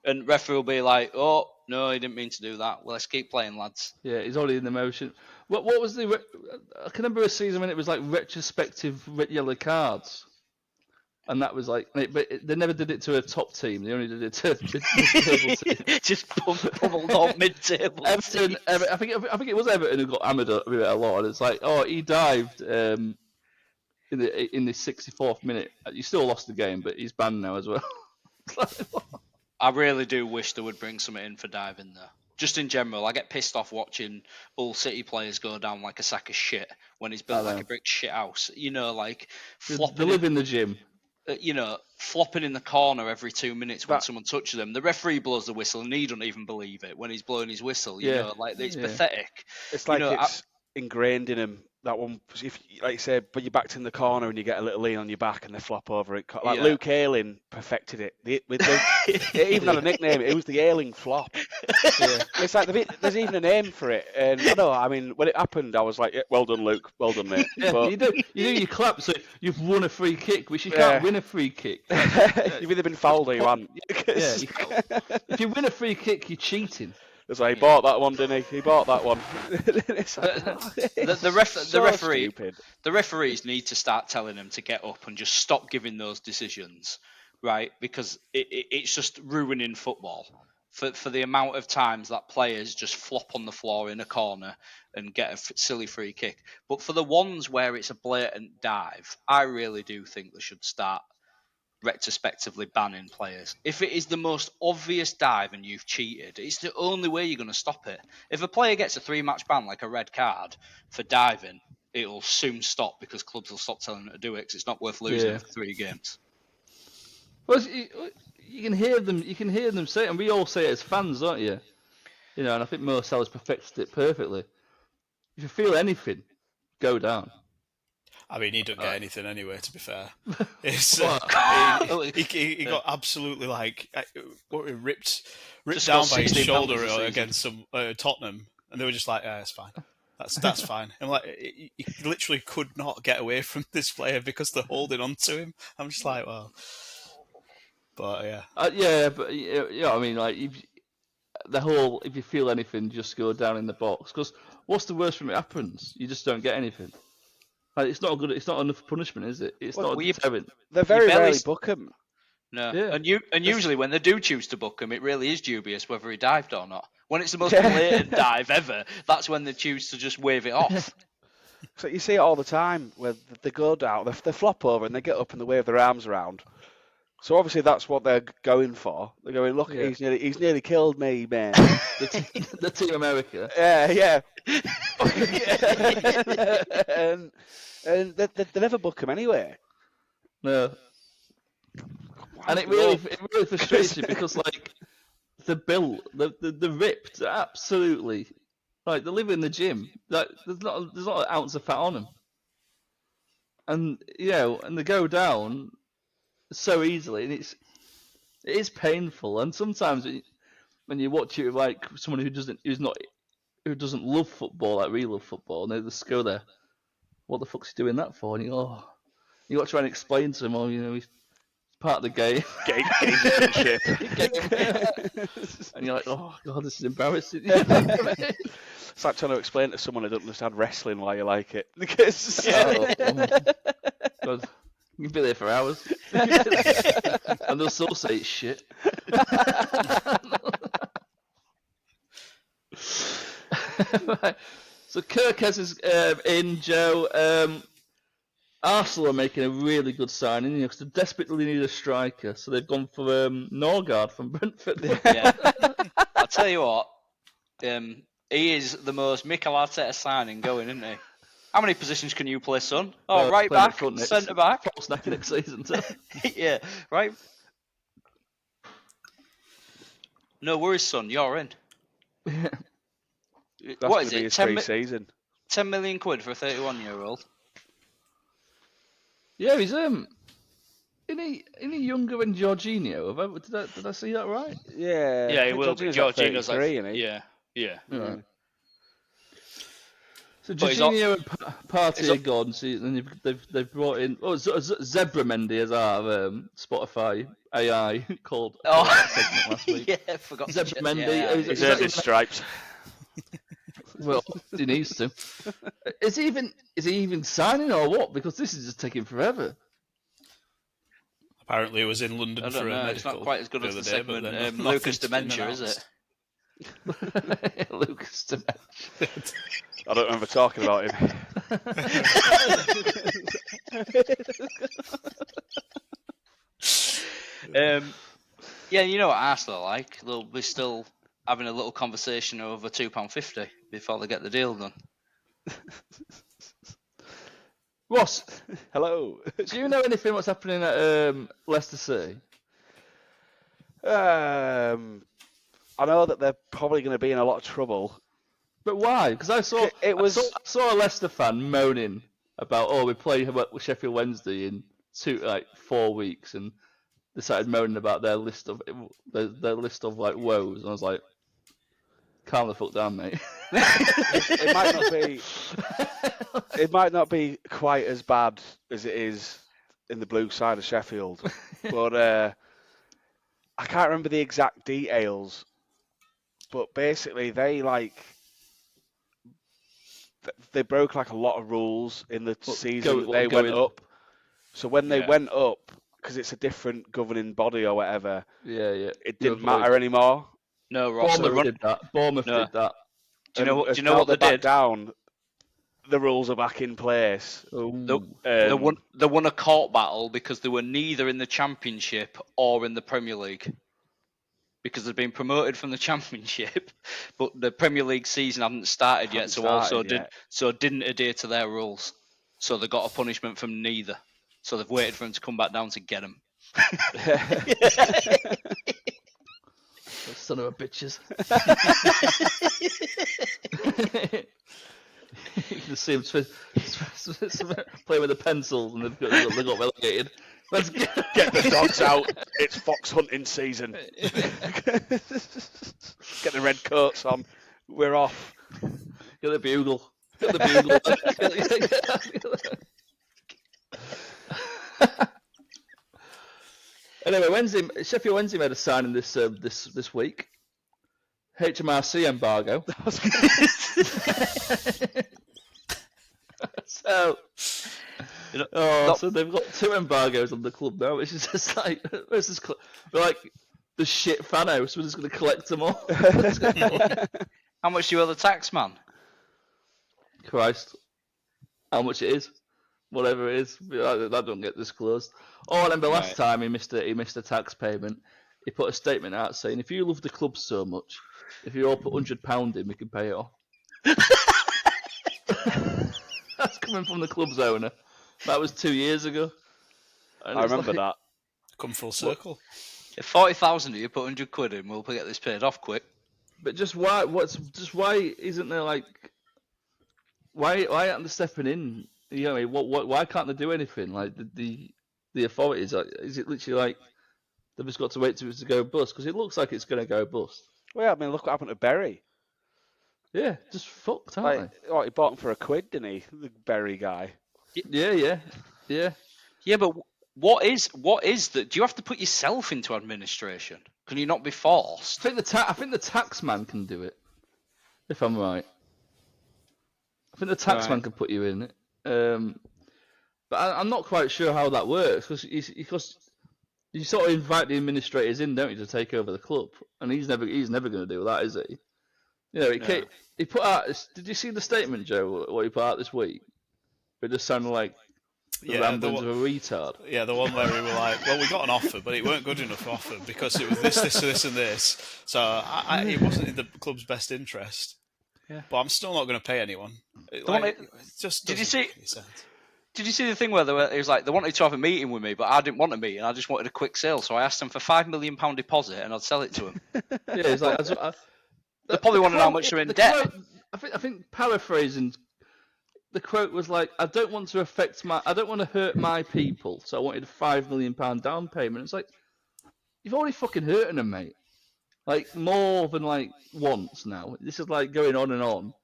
Speaker 2: and referee will be like, "Oh no, he didn't mean to do that. Well, let's keep playing, lads."
Speaker 1: Yeah, he's already in the motion. What was I can remember a season when it was like retrospective yellow cards, and that was like, but they never did it to a top team. They only did it to mid-table team.
Speaker 2: Just pummeled on mid-table.
Speaker 1: Everton, I think it was Everton who got hammered with it a lot. And it's like, oh, he dived in the 64th minute. You still lost the game, but he's banned now as well.
Speaker 2: I really do wish they would bring something in for diving though. Just in general, I get pissed off watching Hull City players go down like a sack of shit when he's built like a brick shit house. Like flopping.
Speaker 1: They live in the gym.
Speaker 2: Flopping in the corner every 2 minutes when someone touches them. The referee blows the whistle and he doesn't even believe it when he's blowing his whistle. It's pathetic.
Speaker 4: It's like it's ingrained in him. That one, if like you said, but you're backed in the corner and you get a little lean on your back and they flop over it. Like Luke Ayling perfected it. It even had a nickname. It was the Ayling flop. Yeah. It's like there's even a name for it. And I know. I mean, when it happened, I was like, "Well done, Luke. Well done, mate."
Speaker 1: Yeah, but, you clap, so you've won a free kick, which you can't win a free kick.
Speaker 4: You've either been fouled or you haven't.
Speaker 1: If you win a free kick, you're cheating.
Speaker 4: It's like, he bought that one, didn't he? He bought that one.
Speaker 2: The referees need to start telling them to get up and just stop giving those decisions, right? Because it's just ruining football. For the amount of times that players just flop on the floor in a corner and get a silly free kick. But for the ones where it's a blatant dive, I really do think they should start retrospectively banning players. If it is the most obvious dive and you've cheated, it's the only way you're going to stop it. If a player gets a 3-match ban, like a red card, for diving, it'll soon stop because clubs will stop telling them to do it because it's not worth losing for 3 games.
Speaker 1: Well, you can hear them. You can hear them say it, and we all say it as fans, don't you? And I think Mo Salah's perfected it perfectly. If you feel anything, go down.
Speaker 3: I mean, he didn't get anything anyway, to be fair. It's, he got absolutely ripped down by his shoulder against some Tottenham, and they were just like, it's fine. That's fine. And he literally could not get away from this player because they're holding on to him. I'm just like, well, but yeah.
Speaker 1: I mean, like if you feel anything, just go down in the box. Because what's the worst when it happens? You just don't get anything. It's not good. It's not enough punishment, is it? It's not a deterrent.
Speaker 4: They very rarely book him.
Speaker 2: No.
Speaker 1: Yeah.
Speaker 2: And usually when they do choose to book him, it really is dubious whether he dived or not. When it's the most blatant dive ever, that's when they choose to just wave it off.
Speaker 4: So you see it all the time where they go down, they flop over and they get up and they wave their arms around. So obviously that's what they're going for. They're going, look,
Speaker 1: Yeah.
Speaker 4: he's nearly killed me, man.
Speaker 1: The Team America.
Speaker 4: Yeah. and they never book him anyway.
Speaker 1: No. And it really frustrates you because like they're built, they're ripped, absolutely. Like they live in the gym. Like there's not an ounce of fat on them. And and they go down so easily, and it is painful. And sometimes when you watch it with like someone who doesn't love football like we love football, and they just go there, what the fuck's he doing that for? And you got to try and explain to him, he's part of the game.
Speaker 4: Gamesmanship.
Speaker 1: And you're like, oh god, this is embarrassing.
Speaker 4: It's like trying to explain to someone who doesn't understand wrestling why you like it. Because
Speaker 1: God, you can be there for hours. And they'll still say it's shit. Right. So Kirkes is in, Joe. Arsenal are making a really good signing because they desperately need a striker. So they've gone for Norgard from Brentford.
Speaker 2: Yeah. I'll tell you what, he is the most Mikel Arteta signing going, isn't he? How many positions can you play, son? Oh, right
Speaker 1: playing
Speaker 2: back,
Speaker 1: up front next-
Speaker 2: centre back.
Speaker 1: False neck next season. Too.
Speaker 2: Yeah, right. No worries, son. You're in.
Speaker 4: that's
Speaker 2: What is
Speaker 4: going to be
Speaker 2: it?
Speaker 4: his free season.
Speaker 2: 10 million quid for a 31-year-old.
Speaker 1: Yeah, he's isn't he younger than Jorginho? Did I see that right?
Speaker 4: Yeah.
Speaker 2: Yeah,
Speaker 4: I
Speaker 2: he
Speaker 4: think
Speaker 2: will be.
Speaker 4: Jorginho's
Speaker 2: Jorginho's like
Speaker 4: 33, isn't he?
Speaker 2: Yeah.
Speaker 1: So
Speaker 2: But he's
Speaker 1: Jorginho and Partey are gone. So then they've brought in Zebra Mendy as our Spotify AI called segment last week.
Speaker 2: Yeah, I forgot.
Speaker 1: Zebra
Speaker 2: to
Speaker 1: Mendy.
Speaker 2: Yeah,
Speaker 4: He's earned his stripes.
Speaker 1: Well, he needs to. Is he even signing or what? Because this is just taking forever.
Speaker 3: Apparently, it was in London
Speaker 2: I
Speaker 3: for
Speaker 2: don't
Speaker 3: a
Speaker 2: know.
Speaker 3: medical.
Speaker 2: It's not quite as good as the
Speaker 3: other day, but
Speaker 2: segment
Speaker 3: then
Speaker 2: Lucas
Speaker 3: nothing's been
Speaker 2: Dementia, is it?
Speaker 3: announced.
Speaker 1: Lucas Dementia.
Speaker 4: I don't remember talking about him.
Speaker 2: Yeah, you know what Arsenal are like. They'll be still having a little conversation over £2.50 before they get the deal done.
Speaker 1: Ross,
Speaker 4: Hello.
Speaker 1: do you know anything what's happening at Leicester City?
Speaker 4: I know that they're probably going to be in a lot of trouble.
Speaker 1: But why? Because I saw I saw a Leicester fan moaning about, we play Sheffield Wednesday in 4 weeks, and they started moaning about their list of like woes, and I was like, calm the fuck down, mate.
Speaker 4: It might not be quite as bad as it is in the blue side of Sheffield, but I can't remember the exact details. But basically, they broke like a lot of rules in the season that they went up. So when they went up, because it's a different governing body or whatever, it didn't matter anymore.
Speaker 2: No, Ross.
Speaker 1: Bournemouth did that.
Speaker 2: Do you know what
Speaker 4: they
Speaker 2: they did?
Speaker 4: Down, the rules are back in place.
Speaker 2: They won a court battle because they were neither in the Championship or in the Premier League. Because they'd been promoted from the Championship, but the Premier League season hadn't started yet, so didn't adhere to their rules. So they got a punishment from neither. So they've waited for them to come back down to get them.
Speaker 1: Son of a bitches. You can see them playing with the pencils, and they got relegated. Let's get
Speaker 4: the dogs out. It's fox hunting season. Get the red coats on. We're off.
Speaker 1: Get the bugle. Anyway, Sheffield Wednesday made a signing this week. HMRC embargo. So So they've got 2 embargoes on the club now, which is just like, where's this club? We're like the shit fan house. We're just going to collect them all.
Speaker 2: How much do you owe the tax man?
Speaker 1: Christ, how much it is? Whatever it is, that don't get disclosed. Oh, I remember last time he missed a tax payment. He put a statement out saying, "If you love the club so much, if you all put £100 in, we can pay it off." That's coming from the club's owner. That was 2 years ago.
Speaker 4: I remember that.
Speaker 3: Come full circle.
Speaker 2: If 40,000 you put 100 quid in, we'll get this paid off quick.
Speaker 1: But just why? Why isn't there like? Why aren't they stepping in? You know, why can't they do anything? Like the authorities, is it literally like they've just got to wait till it to go bust? Because it looks like it's going to go bust.
Speaker 4: Well, yeah, I mean, look what happened to Berry.
Speaker 1: Yeah, just fucked, aren't they?
Speaker 4: Oh, he bought him for £1, didn't he? The Berry guy.
Speaker 1: Yeah.
Speaker 2: Yeah, but what is that? Do you have to put yourself into administration? Can you not be forced?
Speaker 1: I think the tax man can do it, if I'm right. I think the tax man can put you in it. But I'm not quite sure how that works because you sort of invite the administrators in, don't you, to take over the club, and he's never going to do that, is he? You know, he put out. Did you see the statement, Joe? What he put out this week? It just sounded like the ramblings of a retard.
Speaker 3: Yeah, the one where we were like, well, we got an offer, but it weren't good enough offer because it was this, and this. So it wasn't in the club's best interest. Yeah. But I'm still not going to pay anyone. Did you see the thing where it was like they wanted to have a meeting with me, but I didn't want a meeting. I just wanted a quick sale, so I asked them for £5 million deposit, and I'd sell it to them.
Speaker 1: Yeah, it's like
Speaker 2: they probably want to know how much they're in debt.
Speaker 1: Quote, I think paraphrasing, the quote was like, "I don't want to hurt my people, so I wanted a £5 million down payment." It's like, you've already fucking hurting them, mate. Like more than like once now. This is like going on and on.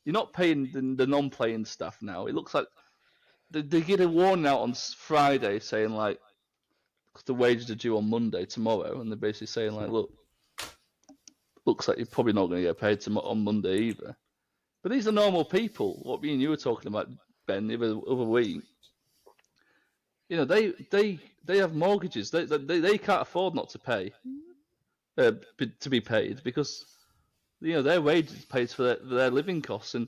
Speaker 1: You're not paying the non-playing stuff now. It looks like they get a warning out on Friday saying like the wages are due on Monday tomorrow, and they're basically saying like, look, looks like you're probably not going to get paid on Monday either. But these are normal people. What me and you were talking about, Ben, the other week. You know, they have mortgages. They can't afford not to pay. To be paid because you know their wages pays for their living costs, and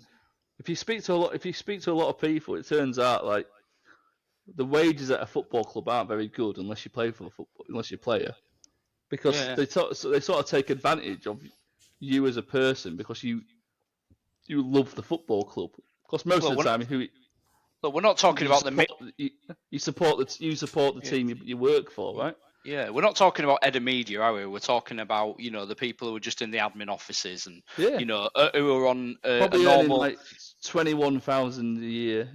Speaker 1: if you speak to a lot of people, it turns out like the wages at a football club aren't very good unless you play for the football, unless you're a player, because they sort of take advantage of you as a person because you love the football club. Because most of the time,
Speaker 2: But we're not talking about
Speaker 1: you support the team you work for, right?
Speaker 2: Yeah, we're not talking about Edda Media, are we? We're talking about, the people who are just in the admin offices and, who are on a normal...
Speaker 1: like 21,000 a year.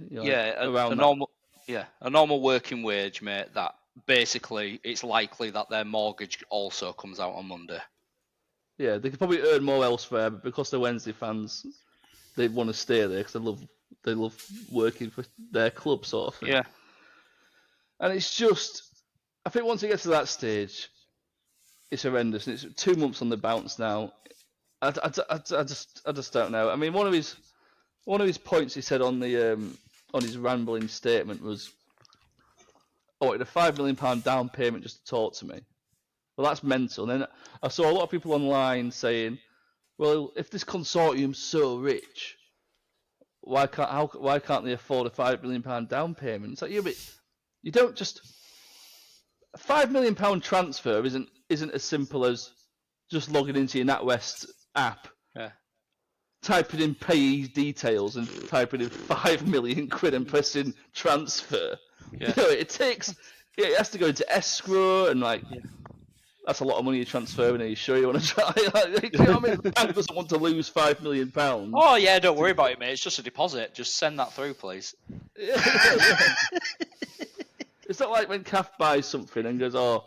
Speaker 2: A normal working wage, mate, that basically it's likely that their mortgage also comes out on Monday.
Speaker 1: Yeah, they could probably earn more elsewhere, but because they're Wednesday fans, they want to stay there because they love working for their club, sort of thing.
Speaker 2: Yeah. And
Speaker 1: it's just... I think once it gets to that stage, it's horrendous. And it's 2 months on the bounce now. I just don't know. I mean, one of his points he said on his rambling statement was, "Oh, it's a £5 million down payment just to talk to me." Well, that's mental. And then I saw a lot of people online saying, "Well, if this consortium's so rich, why can't they afford a £5 million down payment?" It's like, yeah, but you don't just... A £5 million transfer isn't as simple as just logging into your NatWest app, typing in payee details and typing in £5 million and pressing transfer. Yeah. You know, it has to go into escrow and that's a lot of money you're transferring. Are you sure you want to try? You know what I mean? The bank doesn't want to lose £5 million.
Speaker 2: Oh yeah, don't worry about it, mate. It's just a deposit. Just send that through, please.
Speaker 1: Yeah. It's not like when Kath buys something and goes, "Oh,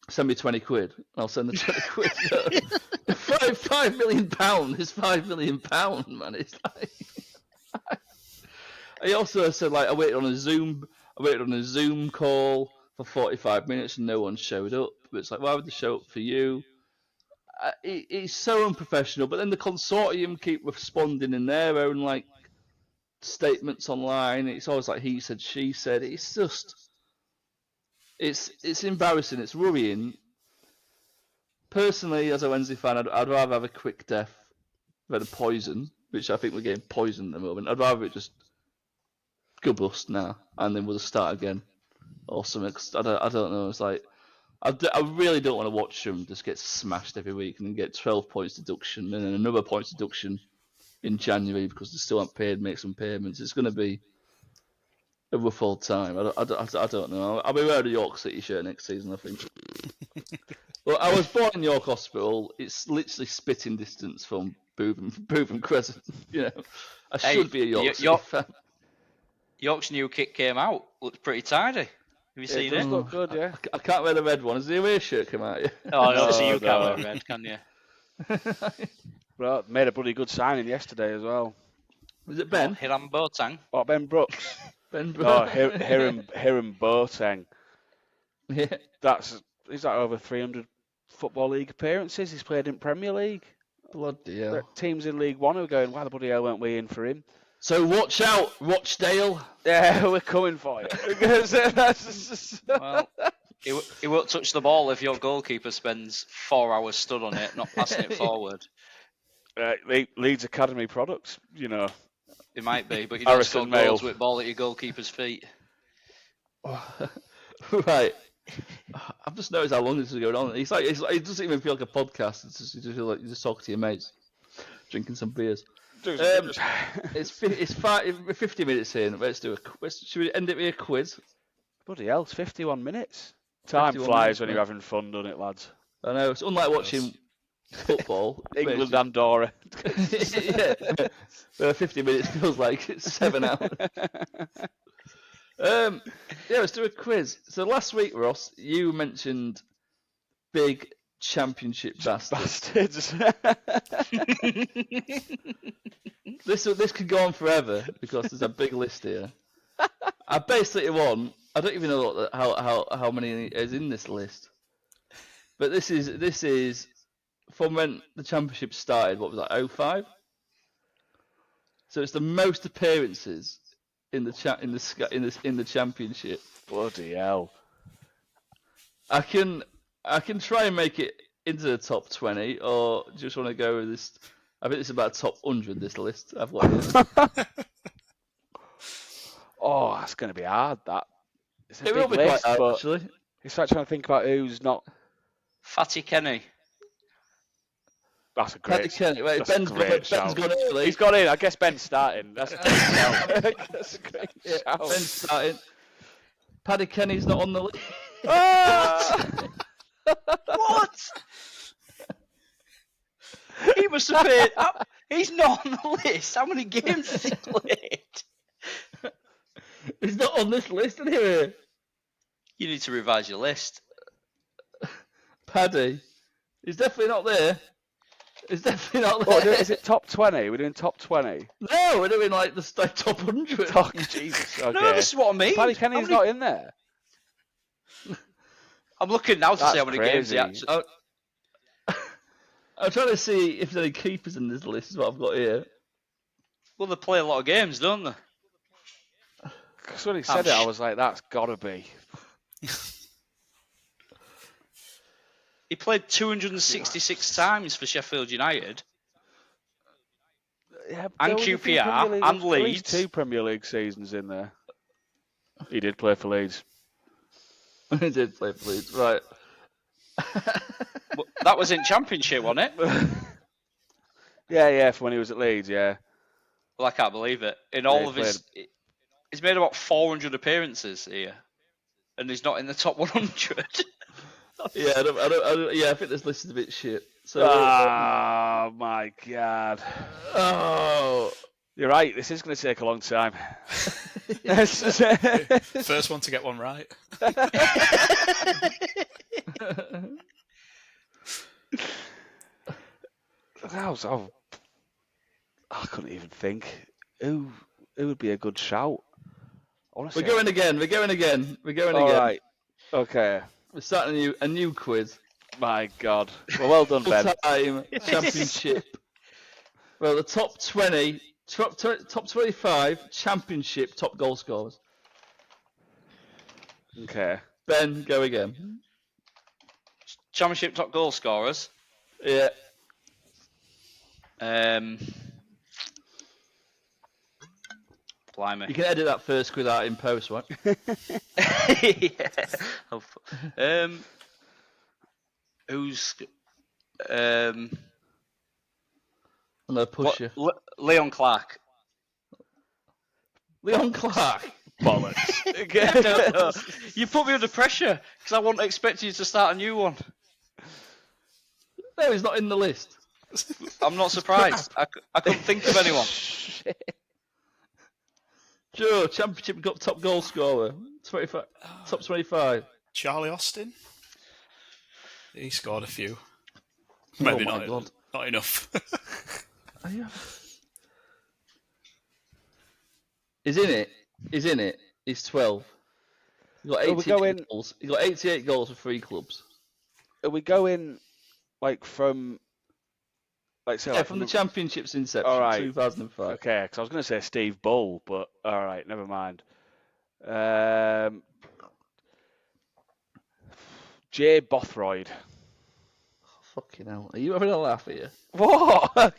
Speaker 1: send me 20 quid." I'll send the 20 quid. No. £5 million is £5 million, man. It's like... He also said, I waited on a Zoom call for 45 minutes and no one showed up. But it's like, why would they show up for you? It's so unprofessional. But then the consortium keep responding in their own, statements online. It's always like he said, she said. It's just, it's embarrassing. It's worrying. Personally, as a Wednesday fan, I'd rather have a quick death than a poison, which I think we're getting poisoned at the moment. I'd rather it just go bust now, and then we'll start again, or something. I don't know. It's like I really don't want to watch them just get smashed every week and then get 12 points deduction and then another points deduction in January because they still haven't paid, make some payments. It's going to be a rough old time. I don't know. I'll be wearing a York City shirt next season, I think. Well, I was born in York Hospital. It's literally spitting distance from Bootham Crescent. You know, I should be a York City fan.
Speaker 2: York's new kit came out. Looks pretty tidy. Have you seen it?
Speaker 4: Does look good, yeah.
Speaker 1: I can't wear the red one. Has the away shirt come out yet?
Speaker 2: Oh, no, so you can't wear red, can you?
Speaker 4: Well, made a bloody good signing yesterday as well.
Speaker 1: Was it Ben?
Speaker 2: Hiram Boateng.
Speaker 4: What, Ben Brooks?
Speaker 1: Ben Brooks.
Speaker 4: Oh, Hiram Boateng.
Speaker 1: Yeah.
Speaker 4: He's got over 300 Football League appearances. He's played in Premier League.
Speaker 1: Bloody hell.
Speaker 4: Teams in League One are going, why the bloody hell weren't we in for him?
Speaker 1: So watch out, Rochdale.
Speaker 4: Yeah, we're coming for you.
Speaker 2: Well, he won't touch the ball if your goalkeeper spends 4 hours stood on it, not passing it forward.
Speaker 4: Leeds Academy products, you know.
Speaker 2: It might be, but you don't score
Speaker 4: Harrison
Speaker 2: goals
Speaker 4: Mail.
Speaker 2: with ball at your goalkeeper's feet.
Speaker 1: Right. I've just noticed how long this is going on. It doesn't even feel like a podcast. You just feel like you just talk to your mates, drinking some beers. It's 50 minutes in. Should we end it with a quiz?
Speaker 4: Bloody hell, it's 51 minutes. Time
Speaker 1: 51
Speaker 4: flies
Speaker 1: minutes,
Speaker 4: when
Speaker 1: mate.
Speaker 4: you're having fun, doesn't it, lads?
Speaker 1: I know. It's unlike watching football.
Speaker 4: England, Andorra.
Speaker 1: Yeah. 50 minutes feels like it's 7 hours. Yeah, let's do a quiz. So last week, Ross, you mentioned big championship bastards. This could go on forever because there's a big list here. I basically won. I don't even know how many is in this list. But this is from when the championship started. What was that? 05. So it's the most appearances in the championship.
Speaker 4: Bloody hell!
Speaker 1: I can try and make it into the top 20, or just want to go with this. I think it's about top 100. This list I've got here.
Speaker 4: Oh, that's going to be hard. That it's a
Speaker 1: It
Speaker 4: big
Speaker 1: will be
Speaker 4: list,
Speaker 1: quite hard,
Speaker 4: but
Speaker 1: actually.
Speaker 4: it's like trying to think about who's not.
Speaker 2: Fatty Kenny.
Speaker 4: That's a
Speaker 1: Paddy
Speaker 4: great.
Speaker 1: Kenny. Wait,
Speaker 4: that's
Speaker 1: Ben's
Speaker 4: a great shout.
Speaker 1: gone early.
Speaker 4: He's got in. I guess Ben's starting. That's a great shout. That's a great shout.
Speaker 1: Ben's starting. Paddy Kenny's not on the list.
Speaker 4: Ah!
Speaker 2: What? He must have paid. He's not on the list. How many games has he played?
Speaker 1: He's not on this list, anyway.
Speaker 2: You need to revise your list.
Speaker 1: Paddy. He's definitely not there. He's definitely not
Speaker 4: What,
Speaker 1: there.
Speaker 4: is it top 20? We're doing top 20.
Speaker 1: No, we're doing like the top 100.
Speaker 4: Oh, Jesus. Okay.
Speaker 2: No, this is what I mean.
Speaker 4: Paddy Kenny's not in there.
Speaker 2: I'm looking now to
Speaker 4: That's
Speaker 2: see how many games he
Speaker 4: crazy.
Speaker 2: actually.
Speaker 1: I'm trying to see if there's any keepers in this list, is what I've got here.
Speaker 2: Well, they play a lot of games, don't they?
Speaker 4: Because when he said it, I was like, that's got to be.
Speaker 2: He played 266 times for Sheffield United.
Speaker 4: Yeah,
Speaker 2: And
Speaker 4: there was a few
Speaker 2: QPR,
Speaker 4: Premier League-
Speaker 2: and
Speaker 4: at least
Speaker 2: Leeds.
Speaker 4: 2 Premier League seasons in there. He did play for Leeds.
Speaker 1: He did play for Leeds, right.
Speaker 2: But that was in Championship, wasn't it?
Speaker 4: Yeah, for when he was at Leeds, yeah.
Speaker 2: Well, I can't believe it. In
Speaker 4: Yeah,
Speaker 2: all
Speaker 4: he
Speaker 2: of his, he's made about 400 appearances here, and he's not in the top 100.
Speaker 1: Yeah, I don't, yeah, I think this list is a bit shit. So,
Speaker 4: Oh, my God.
Speaker 1: oh,
Speaker 4: You're right, this is going to take a long time.
Speaker 3: First one to get one right.
Speaker 4: I couldn't even think. Who would be a good shout?
Speaker 1: we're going again.
Speaker 4: All right. Okay.
Speaker 1: We're starting a new quiz.
Speaker 4: My God. Well done, Ben.
Speaker 1: Full-time championship. Well, the top 20 top 25 championship top goal scorers.
Speaker 4: Okay.
Speaker 1: Ben, go again.
Speaker 2: Championship top goal scorers.
Speaker 1: Yeah.
Speaker 2: Blimey.
Speaker 1: You can edit that first with that in post, right?
Speaker 2: Yeah. Who's
Speaker 1: I'm gonna push you.
Speaker 2: Leon Clark.
Speaker 1: Leon Clark.
Speaker 4: Bollocks.
Speaker 2: No. You put me under pressure because I wouldn't expect you to start a new one.
Speaker 1: No, he's not in the list.
Speaker 2: I'm not surprised. I couldn't think of anyone.
Speaker 1: Joe, championship got top goal scorer. 25, top 25.
Speaker 3: Charlie Austin. He scored a few.
Speaker 1: Oh
Speaker 3: Maybe
Speaker 1: my God.
Speaker 3: not enough.
Speaker 1: He's in it. He's 12. He got 88 goals. He got 88 goals for 3 clubs.
Speaker 4: Are we going from
Speaker 1: from the Championship's inception,
Speaker 4: all right.
Speaker 1: 2005.
Speaker 4: Okay, because I was going to say Steve Bull, but all right, never mind. Jay Bothroyd.
Speaker 1: Fucking hell. Are you having a laugh here?
Speaker 4: What?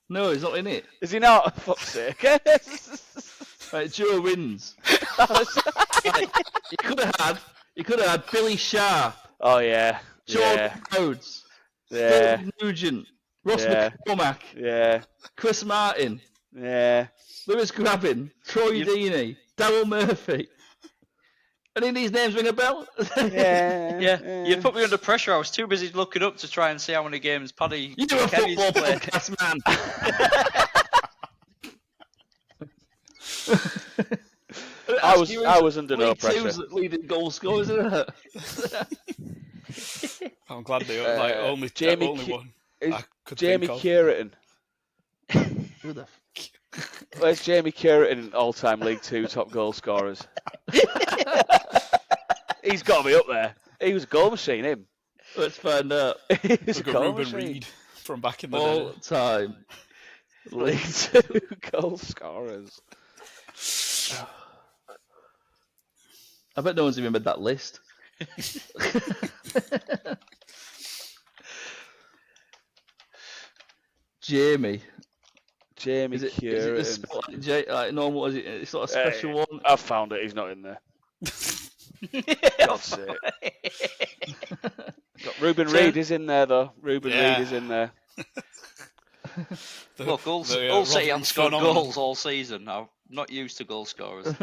Speaker 1: No, he's not in it.
Speaker 4: Is he not? Fuck's sake.
Speaker 1: Right, Joe wins. You could have had Billy Sharp.
Speaker 4: Oh, yeah.
Speaker 1: Jordan Rhodes.
Speaker 4: Yeah.
Speaker 1: Phil Nugent. Ross
Speaker 4: Yeah.
Speaker 1: McCormack.
Speaker 4: Yeah.
Speaker 1: Chris Martin.
Speaker 4: Yeah.
Speaker 1: Lewis Grabbin. Troy Deeney. Daryl Murphy. Any of these names ring a bell?
Speaker 2: Yeah. You put me under pressure. I was too busy looking up to try and see how many games Paddy
Speaker 1: You do a
Speaker 2: Kenny's
Speaker 1: football
Speaker 2: played.
Speaker 1: podcast, man.
Speaker 4: I was under no pressure.
Speaker 1: Leading goal scorers, isn't it?
Speaker 3: I'm glad they only one. I could
Speaker 4: Jamie
Speaker 3: think of.
Speaker 4: Curitin.
Speaker 1: Who the
Speaker 4: Where's Jamie Curitin, all-time League Two top goal scorers? He's got to be up there. He was a goal machine, him.
Speaker 1: Let's find out.
Speaker 4: He was a
Speaker 3: Look at
Speaker 4: goal
Speaker 3: Ruben
Speaker 4: machine.
Speaker 3: Reid from back in the
Speaker 1: All
Speaker 3: day.
Speaker 1: time.
Speaker 4: League Two goal scorers.
Speaker 1: I bet no one's even made that list. Jamie.
Speaker 4: Jamie
Speaker 1: Is it
Speaker 4: Curitin.
Speaker 1: like normal? Is it? It's not a special one.
Speaker 4: I've found it. He's not in there. God's sake. Ruben Reid is in there, though. Reid is in there.
Speaker 2: Look, Hull City haven't scored goals all season. I'm not used to goal scorers.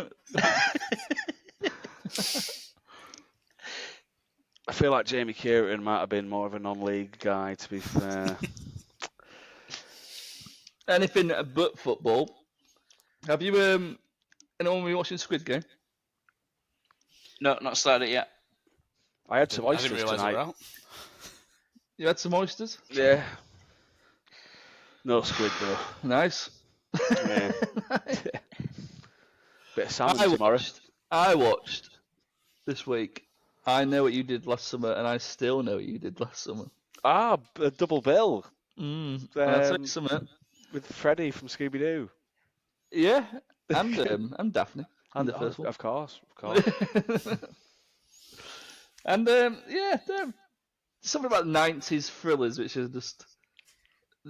Speaker 4: I feel like Jamie Curitin might have been more of a non-league guy, to be fair.
Speaker 1: Anything but football. Have you anyone been watching Squid Game?
Speaker 2: No, not started it yet.
Speaker 4: I had some
Speaker 3: I
Speaker 4: oysters
Speaker 3: didn't realise they were
Speaker 4: tonight.
Speaker 3: out.
Speaker 1: You had some oysters?
Speaker 4: Yeah. No squid, though.
Speaker 1: Nice.
Speaker 4: Yeah. Bit of salmon tomorrow.
Speaker 1: I watched this week. I Know What You Did Last Summer, and I Still Know What You Did Last Summer.
Speaker 4: Ah, a double bill.
Speaker 1: I'll tell you something.
Speaker 4: With Freddie from Scooby-Doo.
Speaker 1: Yeah, and Daphne.
Speaker 4: And
Speaker 1: the first one.
Speaker 4: Of course.
Speaker 1: And something about 90s thrillers, which is just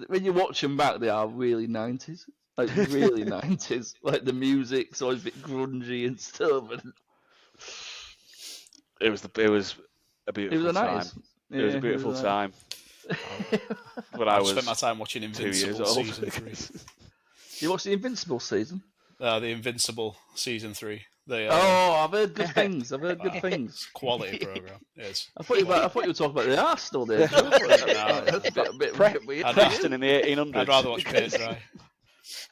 Speaker 1: when you watch them back, they are really 90s, like really 90s. Like the music's always a bit grungy and stuff. And
Speaker 4: It was a beautiful time. It was a beautiful time. When I
Speaker 3: spent my time watching
Speaker 4: 2 years
Speaker 3: Invincible
Speaker 4: old.
Speaker 3: season 3.
Speaker 1: You watched the Invincible season?
Speaker 3: The Invincible season 3.
Speaker 1: I've heard good things.
Speaker 3: It's a quality program. Yes.
Speaker 1: I thought you were talking about the Arsenal there. That's a bit weird.
Speaker 4: Preston in the 1800s.
Speaker 3: I'd rather watch Paint Dry.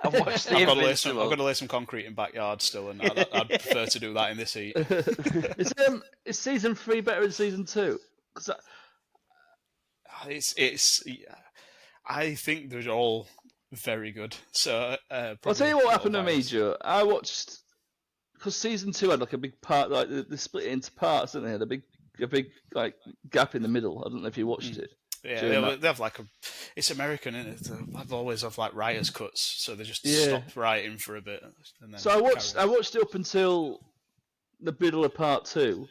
Speaker 2: I've watched the
Speaker 3: I've got
Speaker 2: Invincible.
Speaker 3: to lay some concrete in backyard still, and I'd prefer to do that in this heat.
Speaker 1: Is season 3 better than season 2?
Speaker 3: I think they're all very good. So
Speaker 1: I'll tell you what happened to me, Joe. I watched because season 2 had like a big part, like they split it into parts, didn't they? Had a big like gap in the middle. I don't know if you watched it.
Speaker 3: Yeah, they have like it's American, isn't it? I've always have like writers' cuts, so they just stop writing for a bit. And then
Speaker 1: So I watched it up until the middle of part 2,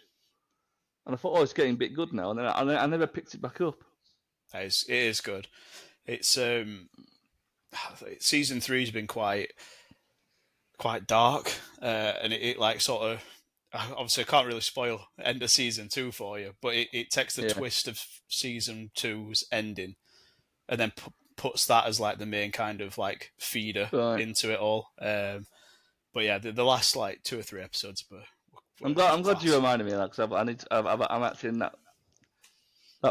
Speaker 1: and I thought, it's getting a bit good now, and then I never picked it back up.
Speaker 3: It is good. It's season 3's been quite dark, and it like sort of. Obviously, I can't really spoil end of season 2 for you, but it takes the twist of season 2's ending, and then puts that as like the main kind of like feeder into it all. But yeah, the last like 2 or 3 episodes. But
Speaker 1: I'm glad you reminded me of that, because I'm actually in that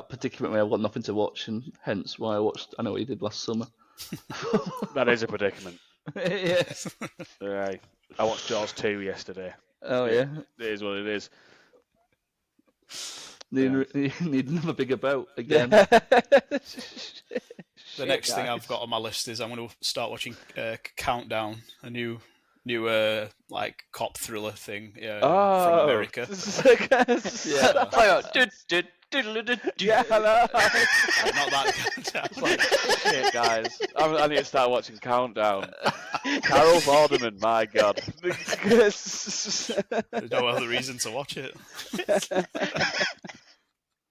Speaker 1: predicament where I've got nothing to watch, and hence why I know what you did last summer.
Speaker 4: That is a predicament.
Speaker 1: Yes.
Speaker 4: Right. I watched Jaws 2 yesterday.
Speaker 1: Oh yeah.
Speaker 4: It is what it is.
Speaker 1: Need another bigger boat again.
Speaker 3: The next thing I've got on my list is I'm going to start watching Countdown, a new like cop thriller thing from America.
Speaker 4: Yeah, hello.
Speaker 3: Not that good.
Speaker 4: Shit, guys. I need to start watching Countdown. Carol Vorderman, my God.
Speaker 3: There's no other reason to watch it.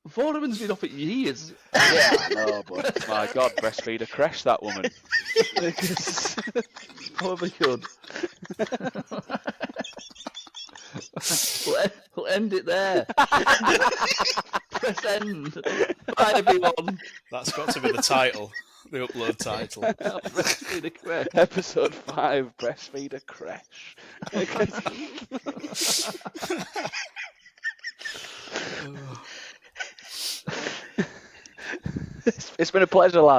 Speaker 1: Vorderman's been off it years.
Speaker 4: Yeah, I know, but my God, breastfeed a creche, that woman.
Speaker 1: Probably could. We'll end it there. Press end. Bye, everyone.
Speaker 3: That's got to be the title, the upload title.
Speaker 1: Breastfeed a creche.
Speaker 4: Episode 5, breastfeed a creche. It's been a pleasure, lads.